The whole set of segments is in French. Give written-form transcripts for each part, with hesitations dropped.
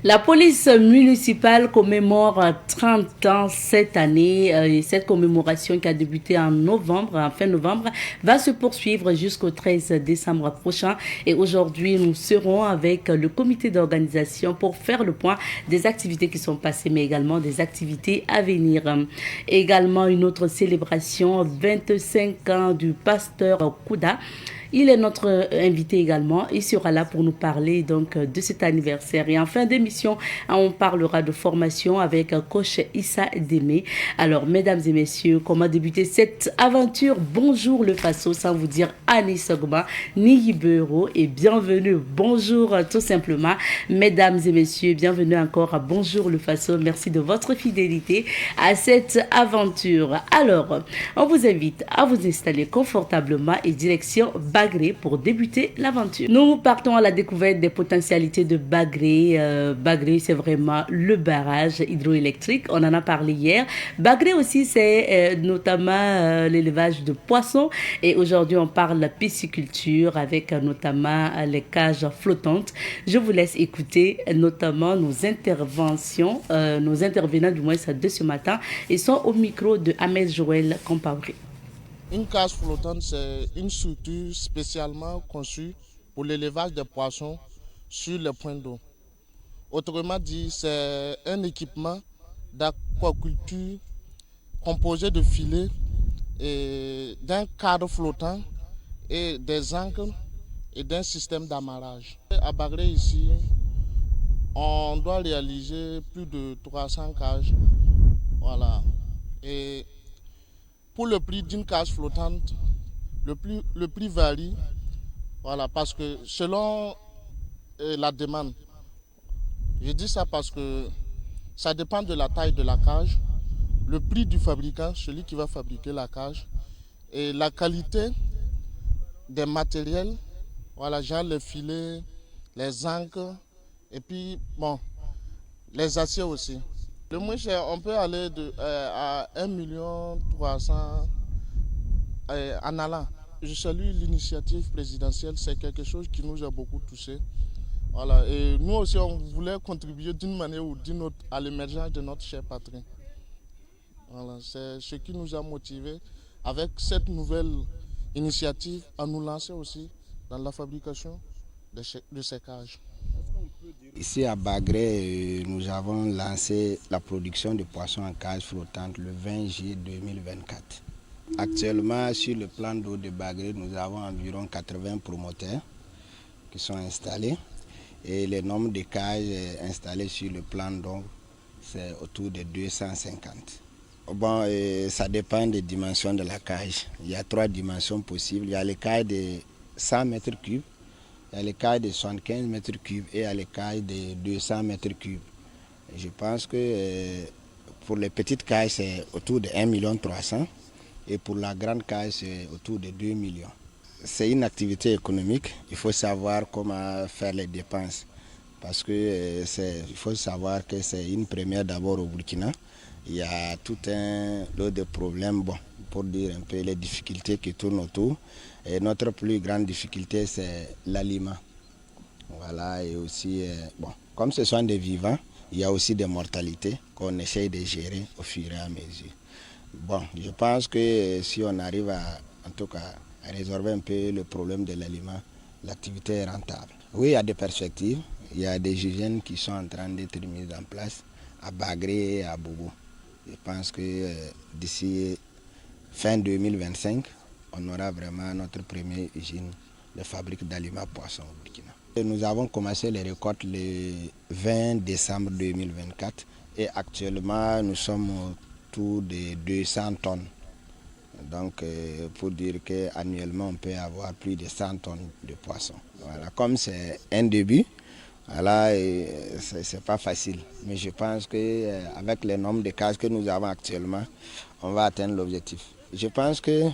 La police municipale commémore 30 ans cette année. Et cette commémoration qui a débuté en fin novembre, va se poursuivre jusqu'au 13 décembre prochain. Et aujourd'hui, nous serons avec le comité d'organisation pour faire le point des activités qui sont passées, mais également des activités à venir. Également une autre célébration, 25 ans du pasteur Kouda. Il est notre invité également. Il sera là pour nous parler donc de cet anniversaire. Et en fin d'émission, on parlera de formation avec coach Issa Démé. Alors, mesdames et messieurs, comment débuter cette aventure? Bonjour le Faso, sans vous dire Annie Sogma, ni Yibero, et bienvenue. Bonjour tout simplement, mesdames et messieurs, bienvenue encore à Bonjour le Faso. Merci de votre fidélité à cette aventure. Alors, on vous invite à vous installer confortablement et direction Bagré pour débuter l'aventure. Nous partons à la découverte des potentialités de Bagré. Bagré, c'est vraiment le barrage hydroélectrique. On en a parlé hier. Bagré aussi, c'est notamment l'élevage de poissons. Et aujourd'hui, on parle de pisciculture avec notamment les cages flottantes. Je vous laisse écouter notamment nos interventions, nos intervenants du moins de ce matin. Ils sont au micro de Ahmed Joël Compaoré. Une cage flottante, c'est une structure spécialement conçue pour l'élevage des poissons sur les points d'eau. Autrement dit, c'est un équipement d'aquaculture composé de filets et d'un cadre flottant et des ancres et d'un système d'amarrage. À Bagré ici, on doit réaliser plus de 300 cages. Voilà. Et pour le prix d'une cage flottante, le prix varie, voilà, parce que selon la demande. Je dis ça parce que ça dépend de la taille de la cage, le prix du fabricant, celui qui va fabriquer la cage, et la qualité des matériels, voilà, genre les filets, les ancres, et puis, bon, les aciers aussi. Le moins cher, on peut aller à 1,3 million en allant. Je salue l'initiative présidentielle, c'est quelque chose qui nous a beaucoup touchés. Voilà. Et nous aussi, on voulait contribuer d'une manière ou d'une autre à l'émergence de notre cher patrie. Voilà. C'est ce qui nous a motivés avec cette nouvelle initiative à nous lancer aussi dans la fabrication de ces cages. Ici à Bagré, nous avons lancé la production de poissons en cage flottante le 20 juillet 2024. Actuellement, sur le plan d'eau de Bagré, nous avons environ 80 promoteurs qui sont installés. Et le nombre de cages installées sur le plan d'eau, c'est autour de 250. Bon, ça dépend des dimensions de la cage. Il y a 3 dimensions possibles. Il y a les cages de 100 mètres cubes, il y a les cages de 75 mètres cubes et il y a les cages de 200 mètres cubes. Je pense que pour les petites cages, c'est autour de 1,3 million et pour la grande cage, c'est autour de 2 millions. C'est une activité économique, il faut savoir comment faire les dépenses. Parce que il faut savoir que c'est une première d'abord au Burkina. Il y a tout un lot de problèmes, bon, pour dire un peu les difficultés qui tournent autour. Et notre plus grande difficulté, c'est l'aliment. Voilà, et aussi, bon, comme ce sont des vivants, il y a aussi des mortalités qu'on essaye de gérer au fur et à mesure. Bon, je pense que si on arrive en tout cas, à résorber un peu le problème de l'aliment, l'activité est rentable. Oui, il y a des perspectives. Il y a des usines qui sont en train d'être mises en place à Bagré et à Bobo. Je pense que d'ici fin 2025, on aura vraiment notre première usine de fabrique d'aliments poissons au Burkina. Et nous avons commencé les récoltes le 20 décembre 2024 et actuellement nous sommes autour de 200 tonnes. Donc, pour dire qu'annuellement, on peut avoir plus de 100 tonnes de poissons. Voilà. Comme c'est un début, voilà, c'est pas facile. Mais je pense qu'avec le nombre de cases que nous avons actuellement, on va atteindre l'objectif. Je pense qu'il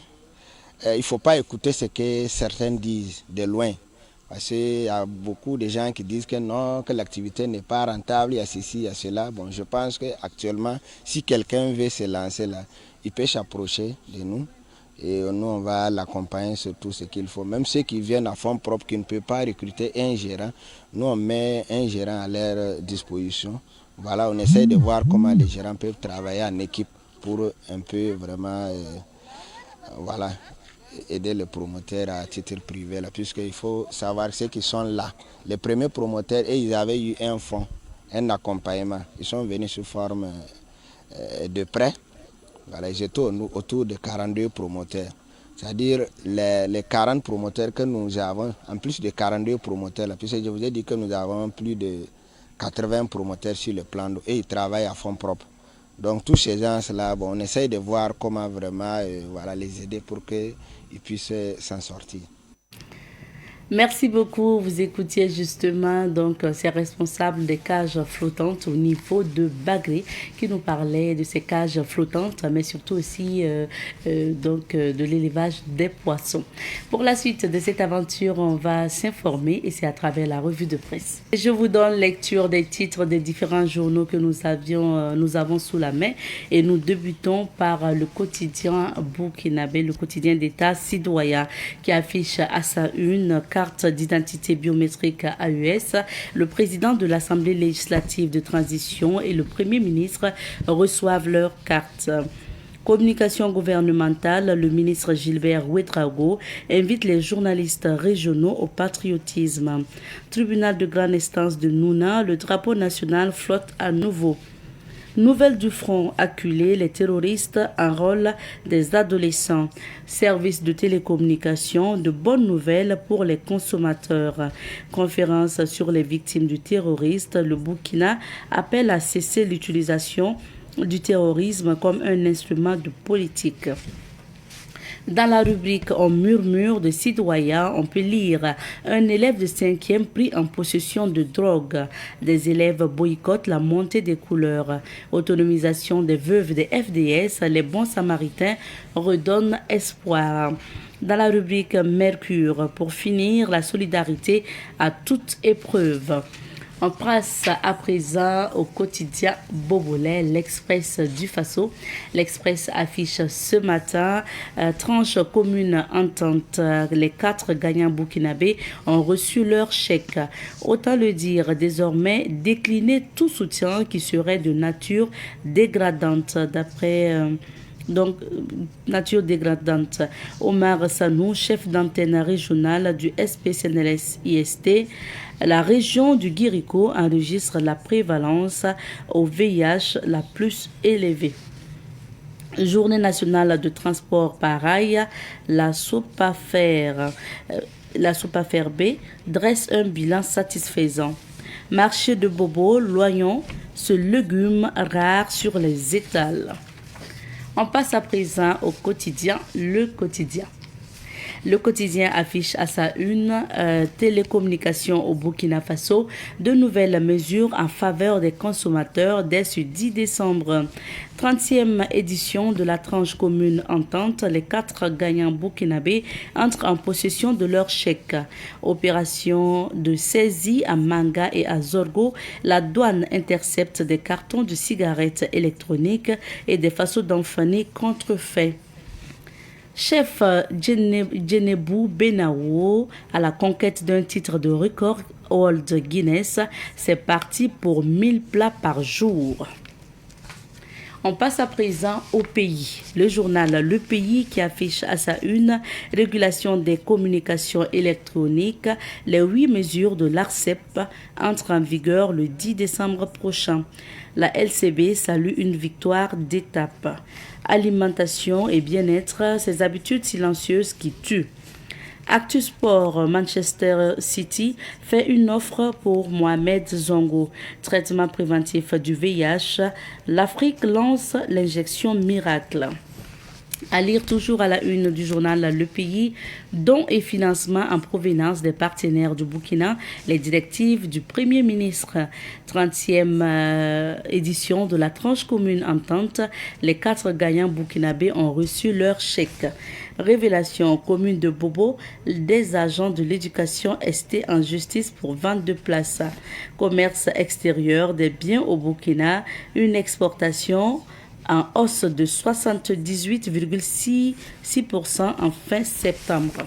ne faut pas écouter ce que certains disent de loin. Parce qu'il y a beaucoup de gens qui disent que non, que l'activité n'est pas rentable, il y a ceci, il y a cela. Bon, je pense qu'actuellement, si quelqu'un veut se lancer là, il peut s'approcher de nous Et nous, on va l'accompagner sur tout ce qu'il faut. Même ceux qui viennent à fonds propres, qui ne peuvent pas recruter un gérant, nous, on met un gérant à leur disposition. Voilà, on essaie de voir comment les gérants peuvent travailler en équipe pour un peu vraiment voilà, aider les promoteurs à titre privé. Puisqu'il faut savoir ceux qui sont là. Les premiers promoteurs, ils avaient eu un fonds, un accompagnement. Ils sont venus sous forme de prêt. Voilà, ils étaient autour de 42 promoteurs. C'est-à-dire les 40 promoteurs que nous avons, en plus de 42 promoteurs, puisque je vous ai dit que nous avons plus de 80 promoteurs sur le plan d'eau et ils travaillent à fond propre. Donc tous ces gens-là, bon, on essaye de voir comment vraiment voilà, les aider pour qu'ils puissent s'en sortir. Merci beaucoup. Vous écoutiez justement donc ces responsables des cages flottantes au niveau de Bagré qui nous parlaient de ces cages flottantes, mais surtout aussi de l'élevage des poissons. Pour la suite de cette aventure, on va s'informer et c'est à travers la revue de presse. Je vous donne lecture des titres des différents journaux que nous avons sous la main et nous débutons par le quotidien burkinabé, le quotidien d'État citoyen qui affiche à sa une carte d'identité biométrique AES. Le président de l'Assemblée législative de transition et le Premier ministre reçoivent leur carte. Communication gouvernementale, le ministre Gilbert Ouedraogo invite les journalistes régionaux au patriotisme. Tribunal de grande instance de Nouna, le drapeau national flotte à nouveau. Nouvelle du front, acculé, les terroristes enrôlent des adolescents. Service de télécommunication, de bonnes nouvelles pour les consommateurs. Conférence sur les victimes du terrorisme, le Burkina appelle à cesser l'utilisation du terrorisme comme un instrument de politique. Dans la rubrique « On murmure de citoyens », on peut lire « Un élève de 5e pris en possession de drogue. Des élèves boycottent la montée des couleurs. Autonomisation des veuves des FDS, les bons samaritains redonnent espoir. » Dans la rubrique « Mercure », pour finir, la solidarité à toute épreuve. On passe à présent au quotidien Bobolais, l'Express du Faso. L'Express affiche ce matin tranche commune entente. Les 4 gagnants burkinabés ont reçu leur chèque. Autant le dire, désormais, décliner tout soutien qui serait de nature dégradante d'après... nature dégradante. Omar Sanou, chef d'antenne régionale du SPCNLS-IST, la région du Guirico enregistre la prévalence au VIH la plus élevée. Journée nationale de transport par rail, la SOPAFER B dresse un bilan satisfaisant. Marché de Bobo, Loyon, ce légume rare sur les étals. On passe à présent au quotidien, le quotidien. Le quotidien affiche à sa une télécommunications au Burkina Faso, de nouvelles mesures en faveur des consommateurs dès ce 10 décembre. 30e édition de la tranche commune entente, les 4 gagnants burkinabés entrent en possession de leur chèque. Opération de saisie à Manga et à Zorgo, la douane intercepte des cartons de cigarettes électroniques et des façons d'enfaner contrefaits. Chef Djenebou Benawo à la conquête d'un titre de record World Guinness, c'est parti pour 1000 plats par jour. On passe à présent au pays. Le journal Le Pays qui affiche à sa une régulation des communications électroniques. Les 8 mesures de l'ARCEP entrent en vigueur le 10 décembre prochain. La LCB salue une victoire d'étape. Alimentation et bien-être, ces habitudes silencieuses qui tuent. Actu Sport, Manchester City fait une offre pour Mohamed Zongo. Traitement préventif du VIH. L'Afrique lance l'injection miracle. À lire toujours à la une du journal Le Pays, dons et financement en provenance des partenaires du Burkina, les directives du Premier ministre. 30e édition de la tranche commune entente, les 4 gagnants burkinabés ont reçu leur chèque. Révélation commune de Bobo, des agents de l'éducation ST en justice pour 22 places. Commerce extérieur des biens au Burkina, une exportation en hausse de 78,6% en fin septembre.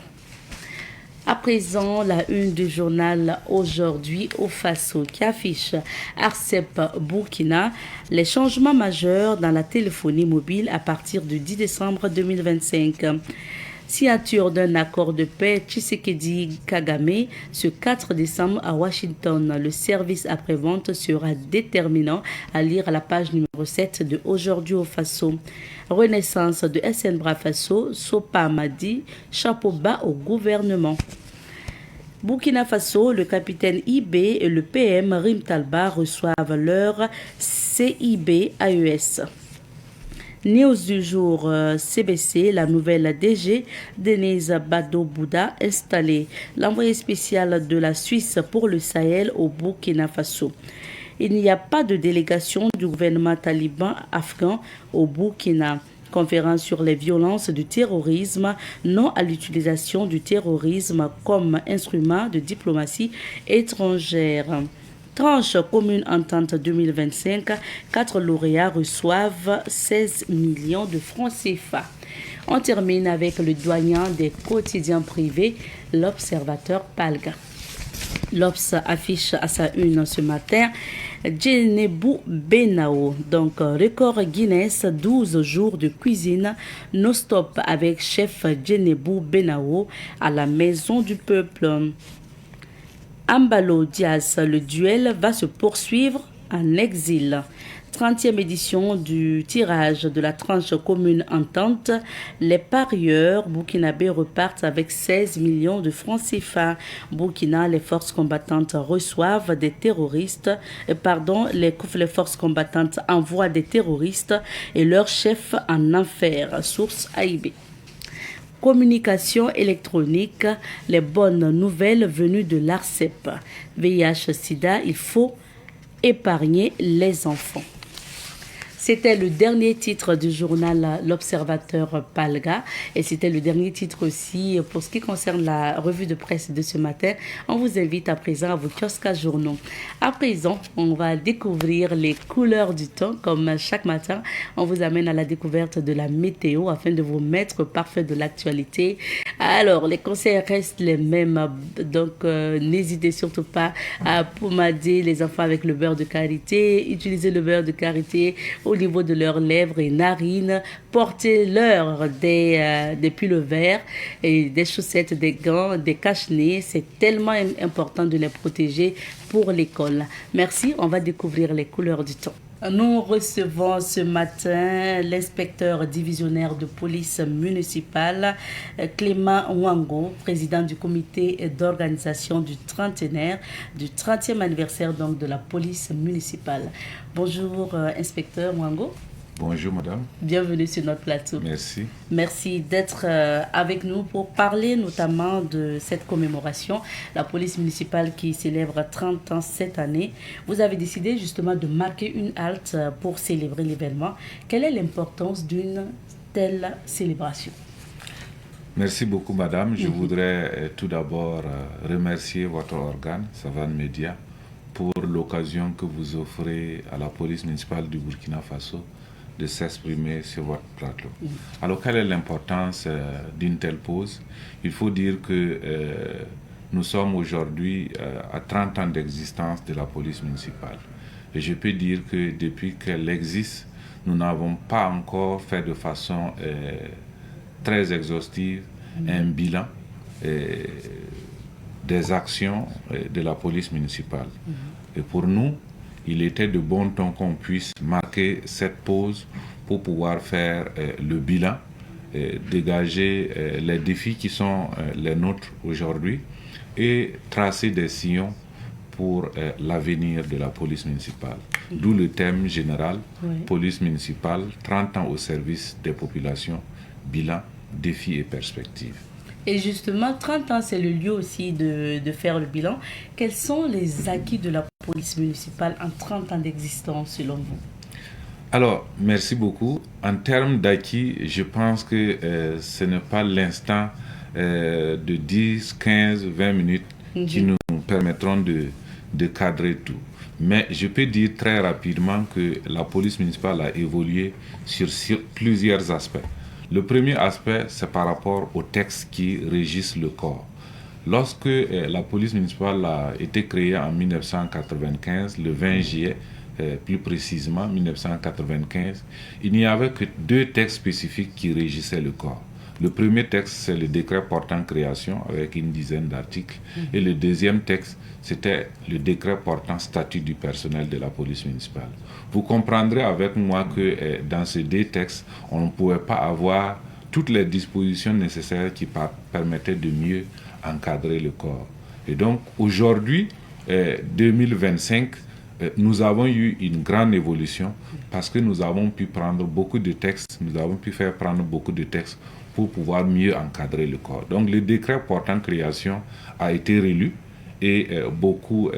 À présent, la une du journal Aujourd'hui au Faso qui affiche ARCEP Burkina, les changements majeurs dans la téléphonie mobile à partir du 10 décembre 2025. Signature d'un accord de paix Tshisekedi-Kagame ce 4 décembre à Washington. Le service après-vente sera déterminant à lire à la page numéro 7 de Aujourd'hui au Faso. Renaissance de SN Bra Faso, Sopa Madi, chapeau bas au gouvernement. Burkina Faso, le capitaine IB et le PM Rim Talba reçoivent leur CIB AES. News du jour CBC, la nouvelle DG Denise Bado-Bouda installée, l'envoyé spécial de la Suisse pour le Sahel au Burkina Faso. Il n'y a pas de délégation du gouvernement taliban afghan au Burkina. Conférence sur les violences du terrorisme, non à l'utilisation du terrorisme comme instrument de diplomatie étrangère. Tranche commune entente 2025, 4 lauréats reçoivent 16 millions de francs CFA. On termine avec le doyen des quotidiens privés, l'Observateur Palga. L'Obs affiche à sa une ce matin Djenebou Benao, donc record Guinness, 12 jours de cuisine non-stop avec chef Djenebou Benao à la Maison du Peuple. Ambalo Diaz, le duel va se poursuivre en exil. 30e édition du tirage de la tranche commune entente. Les parieurs burkinabés repartent avec 16 millions de francs CFA. Burkina, les forces combattantes reçoivent des terroristes, les forces combattantes envoient des terroristes et leur chef en enfer. Source AIB. Communication électronique, les bonnes nouvelles venues de l'ARCEP. VIH-Sida, il faut épargner les enfants. C'était le dernier titre du journal L'Observateur Palga et c'était le dernier titre aussi pour ce qui concerne la revue de presse de ce matin. On vous invite à présent à vos kiosques à journaux. À présent, on va découvrir les couleurs du temps comme chaque matin. On vous amène à la découverte de la météo afin de vous mettre parfait de l'actualité. Alors, les conseils restent les mêmes, donc n'hésitez surtout pas à pommader les enfants avec le beurre de karité, utiliser le beurre de karité au niveau de leurs lèvres et narines, portez-leur des pulls verts et des chaussettes, des gants, des cache-nez. C'est tellement important de les protéger pour l'école. Merci, on va découvrir les couleurs du temps. Nous recevons ce matin l'inspecteur divisionnaire de police municipale, Clément Wango, président du comité d'organisation du trentenaire, du 30e anniversaire donc de la police municipale. Bonjour, inspecteur Wango. Bonjour madame. Bienvenue sur notre plateau. Merci. Merci d'être avec nous pour parler notamment de cette commémoration, la police municipale qui célèbre 30 ans cette année. Vous avez décidé justement de marquer une halte pour célébrer l'événement. Quelle est l'importance d'une telle célébration? Merci beaucoup madame. Je voudrais tout d'abord remercier votre organe, Savane Média, pour l'occasion que vous offrez à la police municipale du Burkina Faso de s'exprimer sur votre plateau. Alors, quelle est l'importance d'une telle pause? Il faut dire que nous sommes aujourd'hui à 30 ans d'existence de la police municipale. Et je peux dire que depuis qu'elle existe, nous n'avons pas encore fait de façon très exhaustive un bilan des actions de la police municipale. Et pour nous, il était de bon ton qu'on puisse marquer cette pause pour pouvoir faire le bilan, dégager les défis qui sont les nôtres aujourd'hui et tracer des sillons pour l'avenir de la police municipale. D'où le thème général, police municipale, 30 ans au service des populations, bilan, défis et perspectives. Et justement, 30 ans, c'est le lieu aussi de faire le bilan. Quels sont les acquis de la police municipale en 30 ans d'existence, selon vous? Alors, merci beaucoup. En termes d'acquis, je pense que ce n'est pas l'instant de 10, 15, 20 minutes qui nous permettront de cadrer tout. Mais je peux dire très rapidement que la police municipale a évolué sur plusieurs aspects. Le premier aspect, c'est par rapport aux textes qui régissent le corps. Lorsque la police municipale a été créée en 1995, le 20 juillet, plus précisément 1995, il n'y avait que 2 textes spécifiques qui régissaient le corps. Le premier texte, c'est le décret portant création avec une dizaine d'articles. Et le deuxième texte, c'était le décret portant statut du personnel de la police municipale. Vous comprendrez avec moi que dans ces 2 textes, on ne pouvait pas avoir toutes les dispositions nécessaires qui permettaient de mieux encadrer le corps. Et donc, aujourd'hui, 2025, nous avons eu une grande évolution parce que nous avons pu prendre beaucoup de textes, nous avons pu faire prendre beaucoup de textes pour pouvoir mieux encadrer le corps. Donc le décret portant création a été relu et beaucoup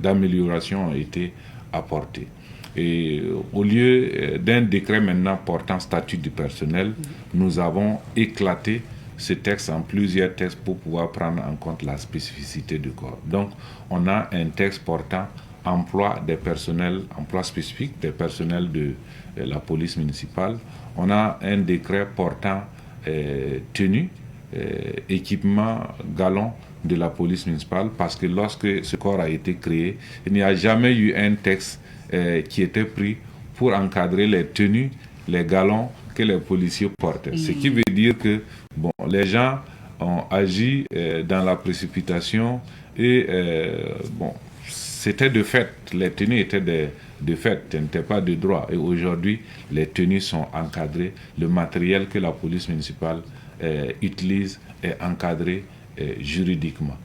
d'améliorations ont été apportées. Et au lieu d'un décret maintenant portant statut du personnel, nous avons éclaté ce texte en plusieurs textes pour pouvoir prendre en compte la spécificité du corps. Donc on a un texte portant emploi des personnels, emploi spécifique des personnels de la police municipale. On a un décret portant tenue, équipement, galon de la police municipale, parce que lorsque ce corps a été créé, il n'y a jamais eu un texte qui était pris pour encadrer les tenues, les galons que les policiers portaient. Ce qui veut dire que les gens ont agi dans la précipitation et c'était de fait, les tenues étaient de fait, ce n'était pas de droit. Et aujourd'hui, les tenues sont encadrées. Le matériel que la police municipale utilise est encadré juridiquement.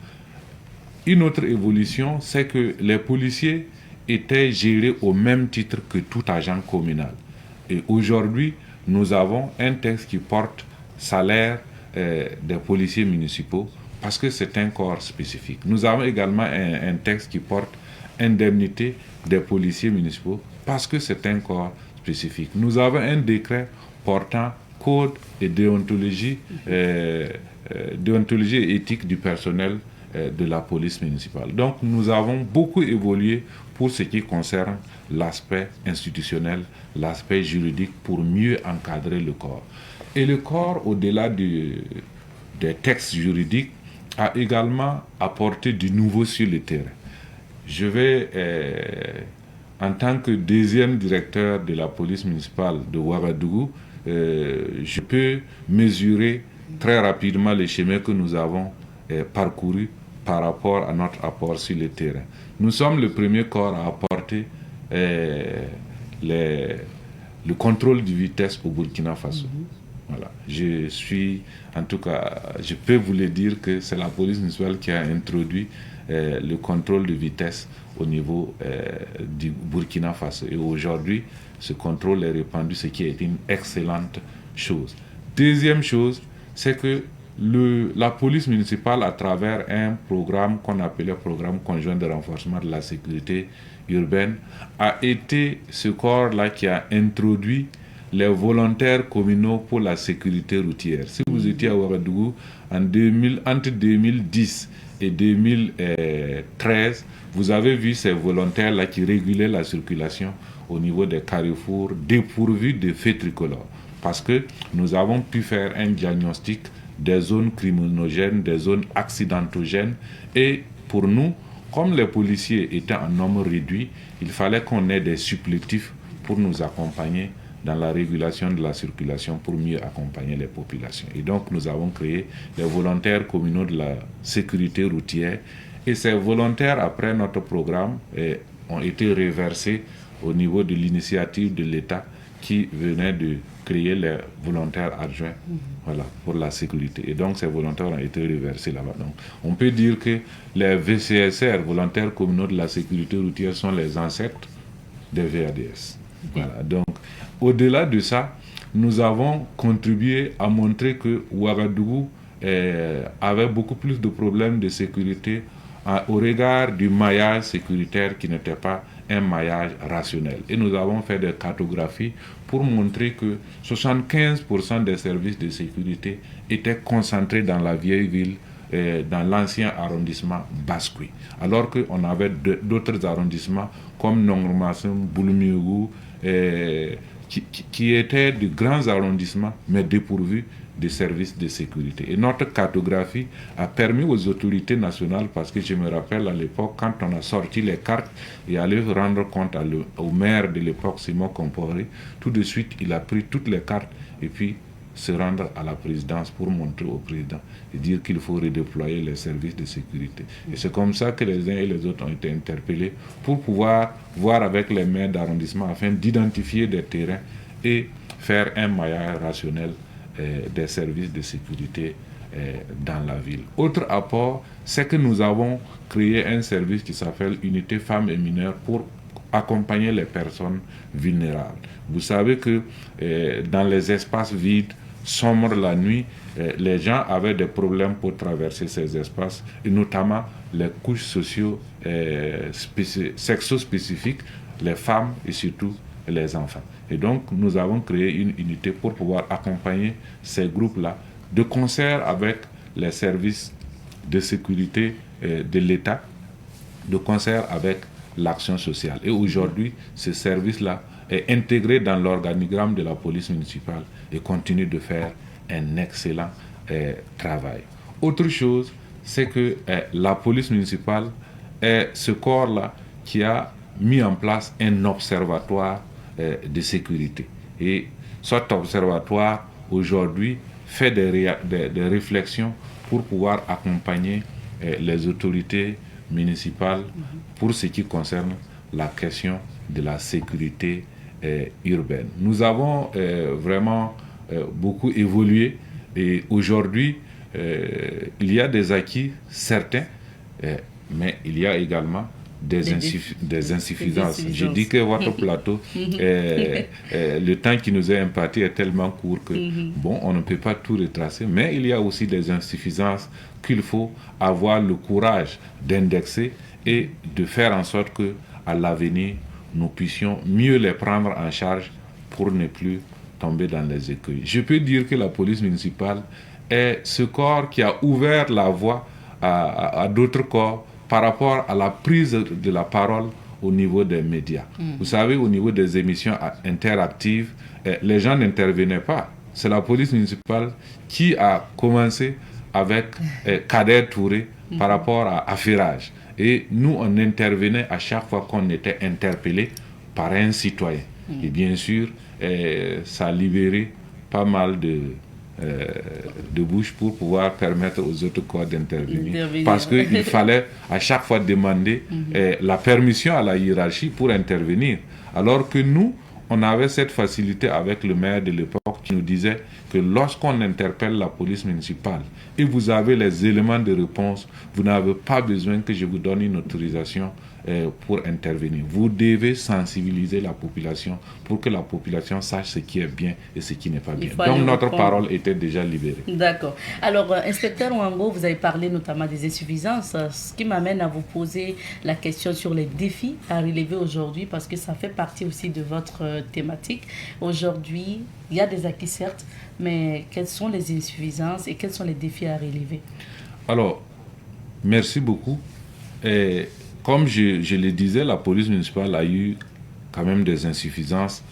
Une autre évolution, c'est que les policiers étaient gérés au même titre que tout agent communal. Et aujourd'hui, nous avons un texte qui porte salaire des policiers municipaux parce que c'est un corps spécifique. Nous avons également un texte qui porte indemnité des policiers municipaux parce que c'est un corps spécifique. Nous avons un décret portant code et déontologie et éthique du personnel de la police municipale. Donc nous avons beaucoup évolué pour ce qui concerne l'aspect institutionnel, l'aspect juridique pour mieux encadrer le corps. Et le corps, au-delà des textes juridiques, a également apporté du nouveau sur le terrain. Je vais, en tant que deuxième directeur de la police municipale de Ouagadougou, je peux mesurer très rapidement les chemins que nous avons parcourus par rapport à notre apport sur le terrain. Nous sommes le premier corps à apporter le contrôle de vitesse au Burkina Faso. Voilà. En tout cas, je peux vous le dire que c'est la police municipale qui a introduit le contrôle de vitesse au niveau du Burkina Faso. Et aujourd'hui, ce contrôle est répandu, ce qui est une excellente chose. Deuxième chose, c'est que la police municipale, à travers un programme qu'on appelait programme conjoint de renforcement de la sécurité urbaine, a été ce corps-là qui a introduit les volontaires communaux pour la sécurité routière. Si vous étiez à Ouagadougou entre 2010 et 2013, vous avez vu ces volontaires-là qui régulaient la circulation au niveau des carrefours dépourvus de feux tricolores. Parce que nous avons pu faire un diagnostic des zones criminogènes, des zones accidentogènes. Et pour nous, comme les policiers étaient en nombre réduit, il fallait qu'on ait des supplétifs pour nous accompagner dans la régulation de la circulation pour mieux accompagner les populations. Et donc, nous avons créé les volontaires communaux de la sécurité routière. Et ces volontaires, après notre programme, ont été reversés au niveau de l'initiative de l'État qui venait de créer les volontaires adjoints pour la sécurité. Et donc, ces volontaires ont été reversés là-bas. Donc, on peut dire que les VCSR, volontaires communaux de la sécurité routière, sont les ancêtres des VADS. Voilà. Donc, au-delà de ça, nous avons contribué à montrer que Ouagadougou avait beaucoup plus de problèmes de sécurité au regard du maillage sécuritaire qui n'était pas un maillage rationnel. Et nous avons fait des cartographies pour montrer que 75% des services de sécurité étaient concentrés dans la vieille ville dans l'ancien arrondissement Basque, alors qu'on avait d'autres arrondissements comme Nongrmassum, Boulumiougou, qui étaient de grands arrondissements, mais dépourvus de services de sécurité. Et notre cartographie a permis aux autorités nationales, parce que je me rappelle à l'époque, quand on a sorti les cartes et allé rendre compte au maire de l'époque, Simon Comporé, tout de suite, il a pris toutes les cartes et puis se rendre à la présidence pour montrer au président et dire qu'il faut redéployer les services de sécurité. Et c'est comme ça que les uns et les autres ont été interpellés pour pouvoir voir avec les maires d'arrondissement afin d'identifier des terrains et faire un maillage rationnel des services de sécurité dans la ville. Autre apport, c'est que nous avons créé un service qui s'appelle Unité Femmes et Mineurs pour accompagner les personnes vulnérables. Vous savez que dans les espaces vides, sombres la nuit, les gens avaient des problèmes pour traverser ces espaces, et notamment les couches sexo-spécifiques, les femmes et surtout les enfants. Et donc, nous avons créé une unité pour pouvoir accompagner ces groupes-là de concert avec les services de sécurité de l'État, de concert avec l'action sociale. Et aujourd'hui, ce service-là est intégré dans l'organigramme de la police municipale et continue de faire un excellent travail. Autre chose, c'est que la police municipale est ce corps-là qui a mis en place un observatoire de sécurité. Et cet observatoire, aujourd'hui, fait des réflexions pour pouvoir accompagner les autorités municipales pour ce qui concerne la question de la sécurité urbaine. Nous avons vraiment beaucoup évolué et aujourd'hui, il y a des acquis certains, mais il y a également des insuffisances. Je dis que votre plateau, le temps qui nous est imparti est tellement court que, bon, on ne peut pas tout retracer, mais il y a aussi des insuffisances qu'il faut avoir le courage d'indexer et de faire en sorte que, à l'avenir, nous puissions mieux les prendre en charge pour ne plus tomber dans les écueils. Je peux dire que la police municipale est ce corps qui a ouvert la voie à d'autres corps par rapport à la prise de la parole au niveau des médias. Vous savez, au niveau des émissions interactives, les gens n'intervenaient pas. C'est la police municipale qui a commencé avec Kader Touré par rapport à Affairage. Et nous, on intervenait à chaque fois qu'on était interpellé par un citoyen. Et bien sûr, ça a libéré pas mal de bouche pour pouvoir permettre aux autres corps d'intervenir. Parce qu'il fallait à chaque fois demander la permission à la hiérarchie pour intervenir. Alors que nous, on avait cette facilité avec le maire de l'époque qui nous disait que lorsqu'on interpelle la police municipale et vous avez les éléments de réponse, vous n'avez pas besoin que je vous donne une autorisation pour intervenir. Vous devez sensibiliser la population pour que la population sache ce qui est bien et ce qui n'est pas bien. Donc notre parole était déjà libérée. D'accord. Alors, inspecteur Wango, vous avez parlé notamment des insuffisances, ce qui m'amène à vous poser la question sur les défis à relever aujourd'hui, parce que ça fait partie aussi de votre thématique. Aujourd'hui, il y a des acquis certes, mais quelles sont les insuffisances et quels sont les défis à relever? Alors, merci beaucoup. Comme je le disais, la police municipale a eu quand même des insuffisances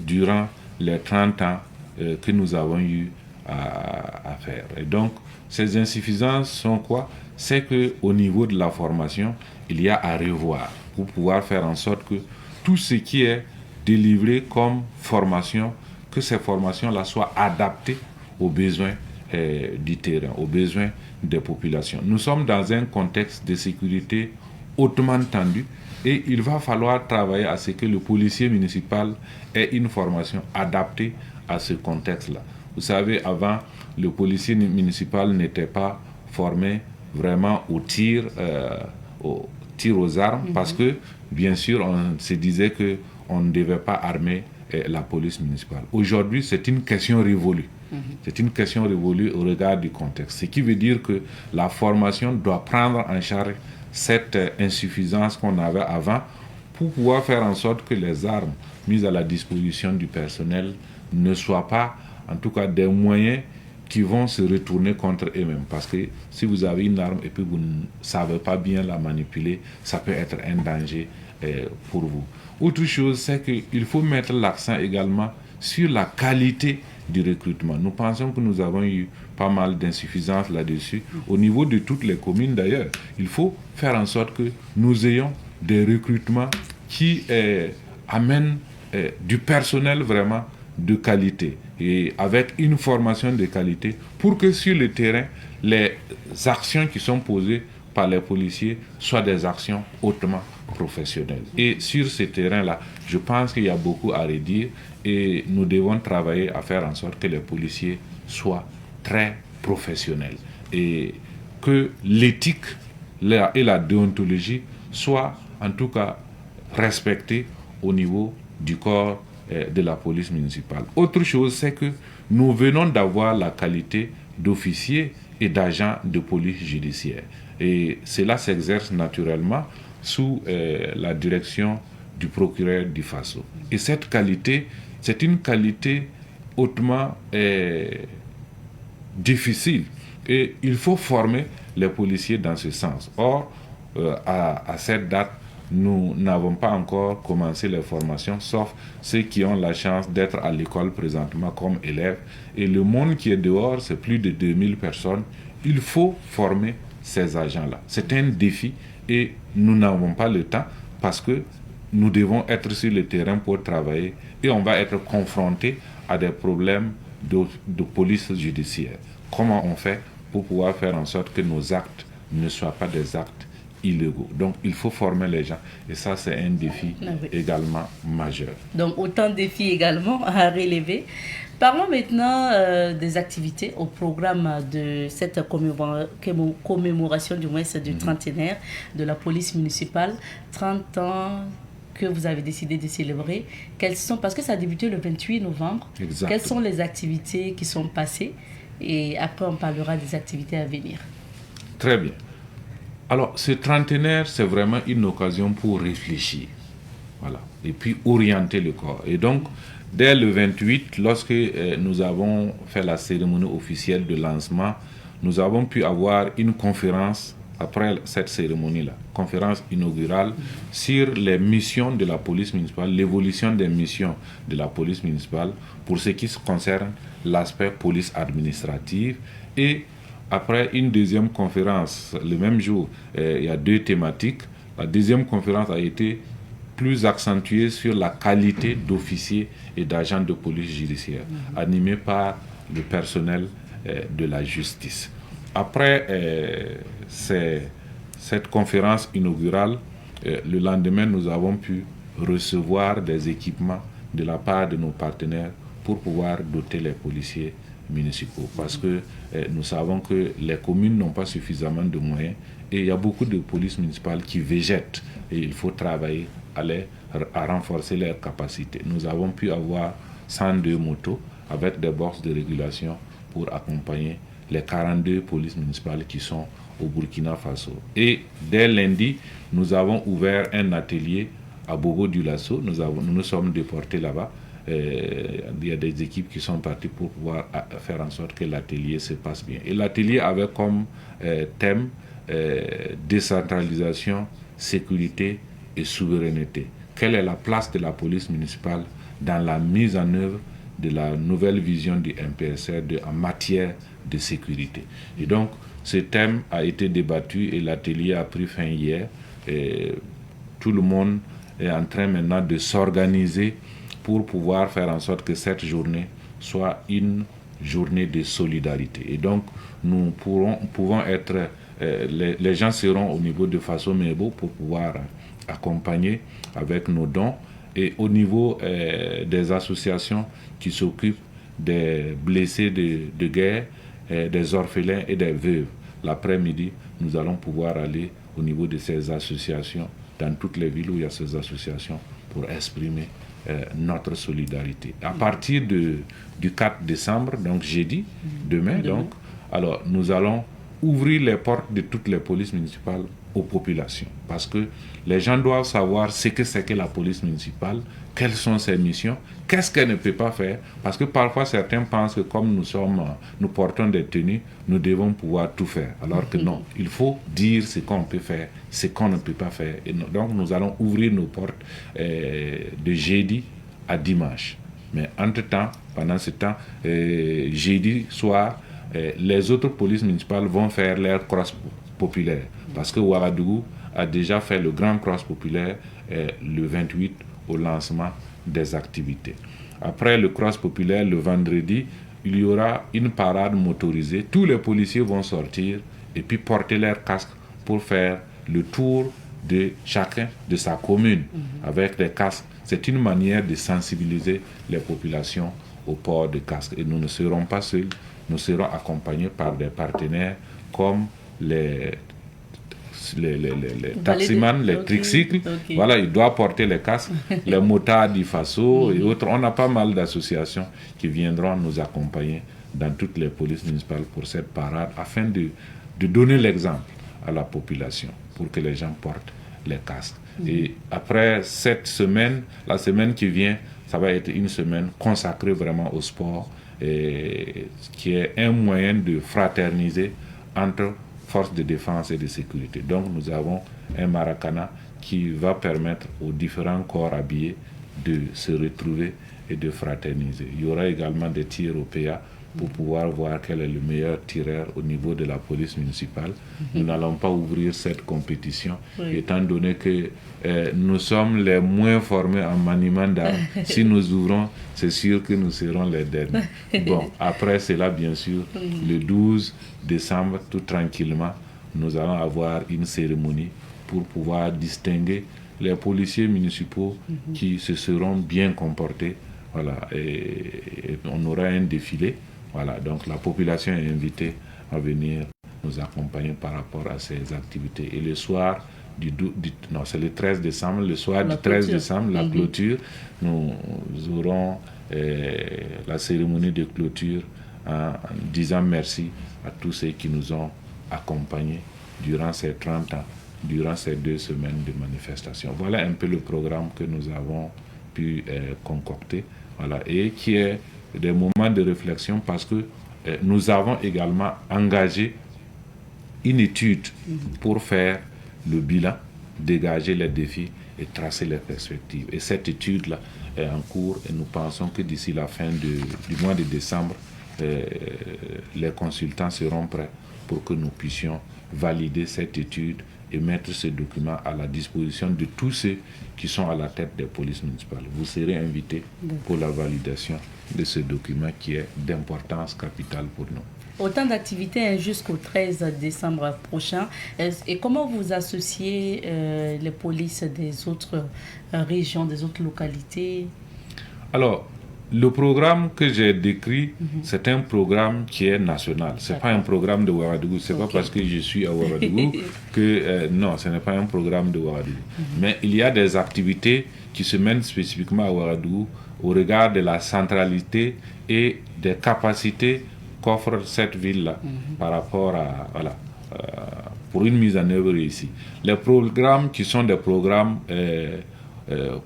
durant les 30 ans que nous avons eu à faire. Et donc, ces insuffisances sont quoi? C'est qu'au niveau de la formation, il y a à revoir pour pouvoir faire en sorte que tout ce qui est délivré comme formation, que ces formations-là soient adaptées aux besoins du terrain, aux besoins des populations. Nous sommes dans un contexte de sécurité hautement tendu et il va falloir travailler à ce que le policier municipal ait une formation adaptée à ce contexte-là. Vous savez, avant, le policier municipal n'était pas formé vraiment au tir aux armes parce que, bien sûr, on se disait qu'on ne devait pas armer la police municipale. Aujourd'hui, c'est une question révolue. C'est une question révolue au regard du contexte. Ce qui veut dire que la formation doit prendre en charge cette insuffisance qu'on avait avant pour pouvoir faire en sorte que les armes mises à la disposition du personnel ne soient pas, en tout cas, des moyens qui vont se retourner contre eux-mêmes. Parce que si vous avez une arme et puis vous ne savez pas bien la manipuler, ça peut être un danger pour vous. Autre chose, c'est qu'il faut mettre l'accent également sur la qualité du recrutement. Nous pensons que nous avons eu pas mal d'insuffisances là-dessus. Au niveau de toutes les communes d'ailleurs, il faut faire en sorte que nous ayons des recrutements qui amènent du personnel vraiment de qualité et avec une formation de qualité pour que sur le terrain, les actions qui sont posées par les policiers soient des actions hautement professionnelles. Et sur ce terrain-là, je pense qu'il y a beaucoup à redire et nous devons travailler à faire en sorte que les policiers soient très professionnels et que l'éthique et la déontologie soient en tout cas respectées au niveau du corps de la police municipale. Autre chose, c'est que nous venons d'avoir la qualité d'officiers et d'agents de police judiciaire. Et cela s'exerce naturellement sous la direction du procureur du Faso. Et cette qualité, c'est une qualité hautement difficile. Et il faut former les policiers dans ce sens. Or, à cette date, nous n'avons pas encore commencé les formations, sauf ceux qui ont la chance d'être à l'école présentement comme élèves. Et le monde qui est dehors, c'est plus de 2000 personnes. Il faut former ces agents-là. C'est un défi et nous n'avons pas le temps parce que nous devons être sur le terrain pour travailler et on va être confrontés à des problèmes de police judiciaire. Comment on fait pour pouvoir faire en sorte que nos actes ne soient pas des actes illégaux. Donc, il faut former les gens. Et ça, c'est un défi également majeur. Donc, autant de défis également à relever. Parlons maintenant des activités au programme de cette commémoration du moins du trentenaire de la police municipale. 30 ans que vous avez décidé de célébrer. Quelles sont, parce que ça a débuté le 28 novembre. Exactement. Quelles sont les activités qui sont passées? Et après, on parlera des activités à venir. Très bien. Alors, ce trentenaire, c'est vraiment une occasion pour réfléchir, voilà, et puis orienter le corps. Et donc, dès le 28, lorsque nous avons fait la cérémonie officielle de lancement, nous avons pu avoir une conférence après cette cérémonie-là, conférence inaugurale sur les missions de la police municipale, l'évolution des missions de la police municipale pour ce qui concerne l'aspect police administrative et après une deuxième conférence, le même jour, il y a deux thématiques. La deuxième conférence a été plus accentuée sur la qualité d'officiers et d'agents de police judiciaire, animée par le personnel de la justice. Après cette conférence inaugurale, le lendemain, nous avons pu recevoir des équipements de la part de nos partenaires pour pouvoir doter les policiers municipaux parce que nous savons que les communes n'ont pas suffisamment de moyens et il y a beaucoup de polices municipales qui végètent et il faut travailler à renforcer leurs capacités. Nous avons pu avoir 102 motos avec des boxes de régulation pour accompagner les 42 polices municipales qui sont au Burkina Faso. Et dès lundi, nous avons ouvert un atelier à Bobo-Dioulasso. Nous sommes déportés là-bas. Il y a des équipes qui sont parties pour pouvoir faire en sorte que l'atelier se passe bien. Et l'atelier avait comme thème décentralisation, sécurité et souveraineté. Quelle est la place de la police municipale dans la mise en œuvre de la nouvelle vision du MPSR en matière de sécurité? Et donc, ce thème a été débattu et l'atelier a pris fin hier. Et tout le monde est en train maintenant de s'organiser pour pouvoir faire en sorte que cette journée soit une journée de solidarité. Et donc, nous pouvons être, les gens seront au niveau de Faso Mebo pour pouvoir accompagner avec nos dons. Et au niveau des associations qui s'occupent des blessés de guerre, des orphelins et des veuves, l'après-midi, nous allons pouvoir aller au niveau de ces associations, dans toutes les villes où il y a ces associations, pour exprimer notre solidarité. À partir du 4 décembre, donc jeudi, demain, donc, alors nous allons ouvrir les portes de toutes les polices municipales aux populations. Parce que les gens doivent savoir ce que c'est que la police municipale, quelles sont ses missions, qu'est-ce qu'elle ne peut pas faire. Parce que parfois, certains pensent que comme nous portons des tenues, nous devons pouvoir tout faire. Alors que non, il faut dire ce qu'on peut faire, ce qu'on ne peut pas faire. Et donc, nous allons ouvrir nos portes de jeudi à dimanche. Mais entre-temps, pendant ce temps, jeudi soir, les autres polices municipales vont faire leur cross populaire. Parce que Ouagadougou a déjà fait le grand cross populaire le 28 au lancement des activités. Après le cross populaire, le vendredi, il y aura une parade motorisée. Tous les policiers vont sortir et puis porter leur casque pour faire le tour de chacun de sa commune avec les casques. C'est une manière de sensibiliser les populations au port de casque. Et nous ne serons pas seuls, nous serons accompagnés par des partenaires comme les taximans, les tricycles. Voilà, ils doivent porter les casques, les motards d'IFASO et autres. On a pas mal d'associations qui viendront nous accompagner dans toutes les polices municipales pour cette parade afin de donner l'exemple à la population pour que les gens portent les casques. Et après cette semaine, la semaine qui vient, ça va être une semaine consacrée vraiment au sport, qui est un moyen de fraterniser entre forces de défense et de sécurité. Donc nous avons un Maracana qui va permettre aux différents corps habillés de se retrouver et de fraterniser. Il y aura également des tirs au PA pour pouvoir voir quel est le meilleur tireur au niveau de la police municipale. Nous n'allons pas ouvrir cette compétition, étant donné que nous sommes les moins formés en maniement d'armes. Si nous ouvrons, c'est sûr que nous serons les derniers. Bon, après cela, bien sûr, le 12 décembre, tout tranquillement, nous allons avoir une cérémonie pour pouvoir distinguer les policiers municipaux qui se seront bien comportés. Voilà, et on aura un défilé. Voilà, donc la population est invitée à venir nous accompagner par rapport à ces activités. Et le soir c'est le 13 décembre, le soir du 13 décembre, la clôture, nous aurons la cérémonie de clôture en disant merci à tous ceux qui nous ont accompagnés durant ces 30 ans, durant ces 2 semaines de manifestation. Voilà un peu le programme que nous avons pu concocter, voilà, et qui est des moments de réflexion parce que nous avons également engagé une étude pour faire le bilan, dégager les défis et tracer les perspectives. Et cette étude-là est en cours et nous pensons que d'ici la fin du mois de décembre, les consultants seront prêts pour que nous puissions valider cette étude et mettre ce document à la disposition de tous ceux qui sont à la tête des polices municipales. Vous serez invités pour la validation de ce document qui est d'importance capitale pour nous. Autant d'activités jusqu'au 13 décembre prochain. Et comment vous associez les polices des autres régions, des autres localités? Alors, le programme que j'ai décrit, c'est un programme qui est national. Ce n'est pas un programme de Ouagadougou. Ce n'est pas parce que je suis à Ouagadougou que... non, ce n'est pas un programme de Ouagadougou. Mais il y a des activités qui se mènent spécifiquement à Ouagadougou au regard de la centralité et des capacités qu'offre cette ville-là par rapport à... Voilà, pour une mise en œuvre ici. Les programmes qui sont des programmes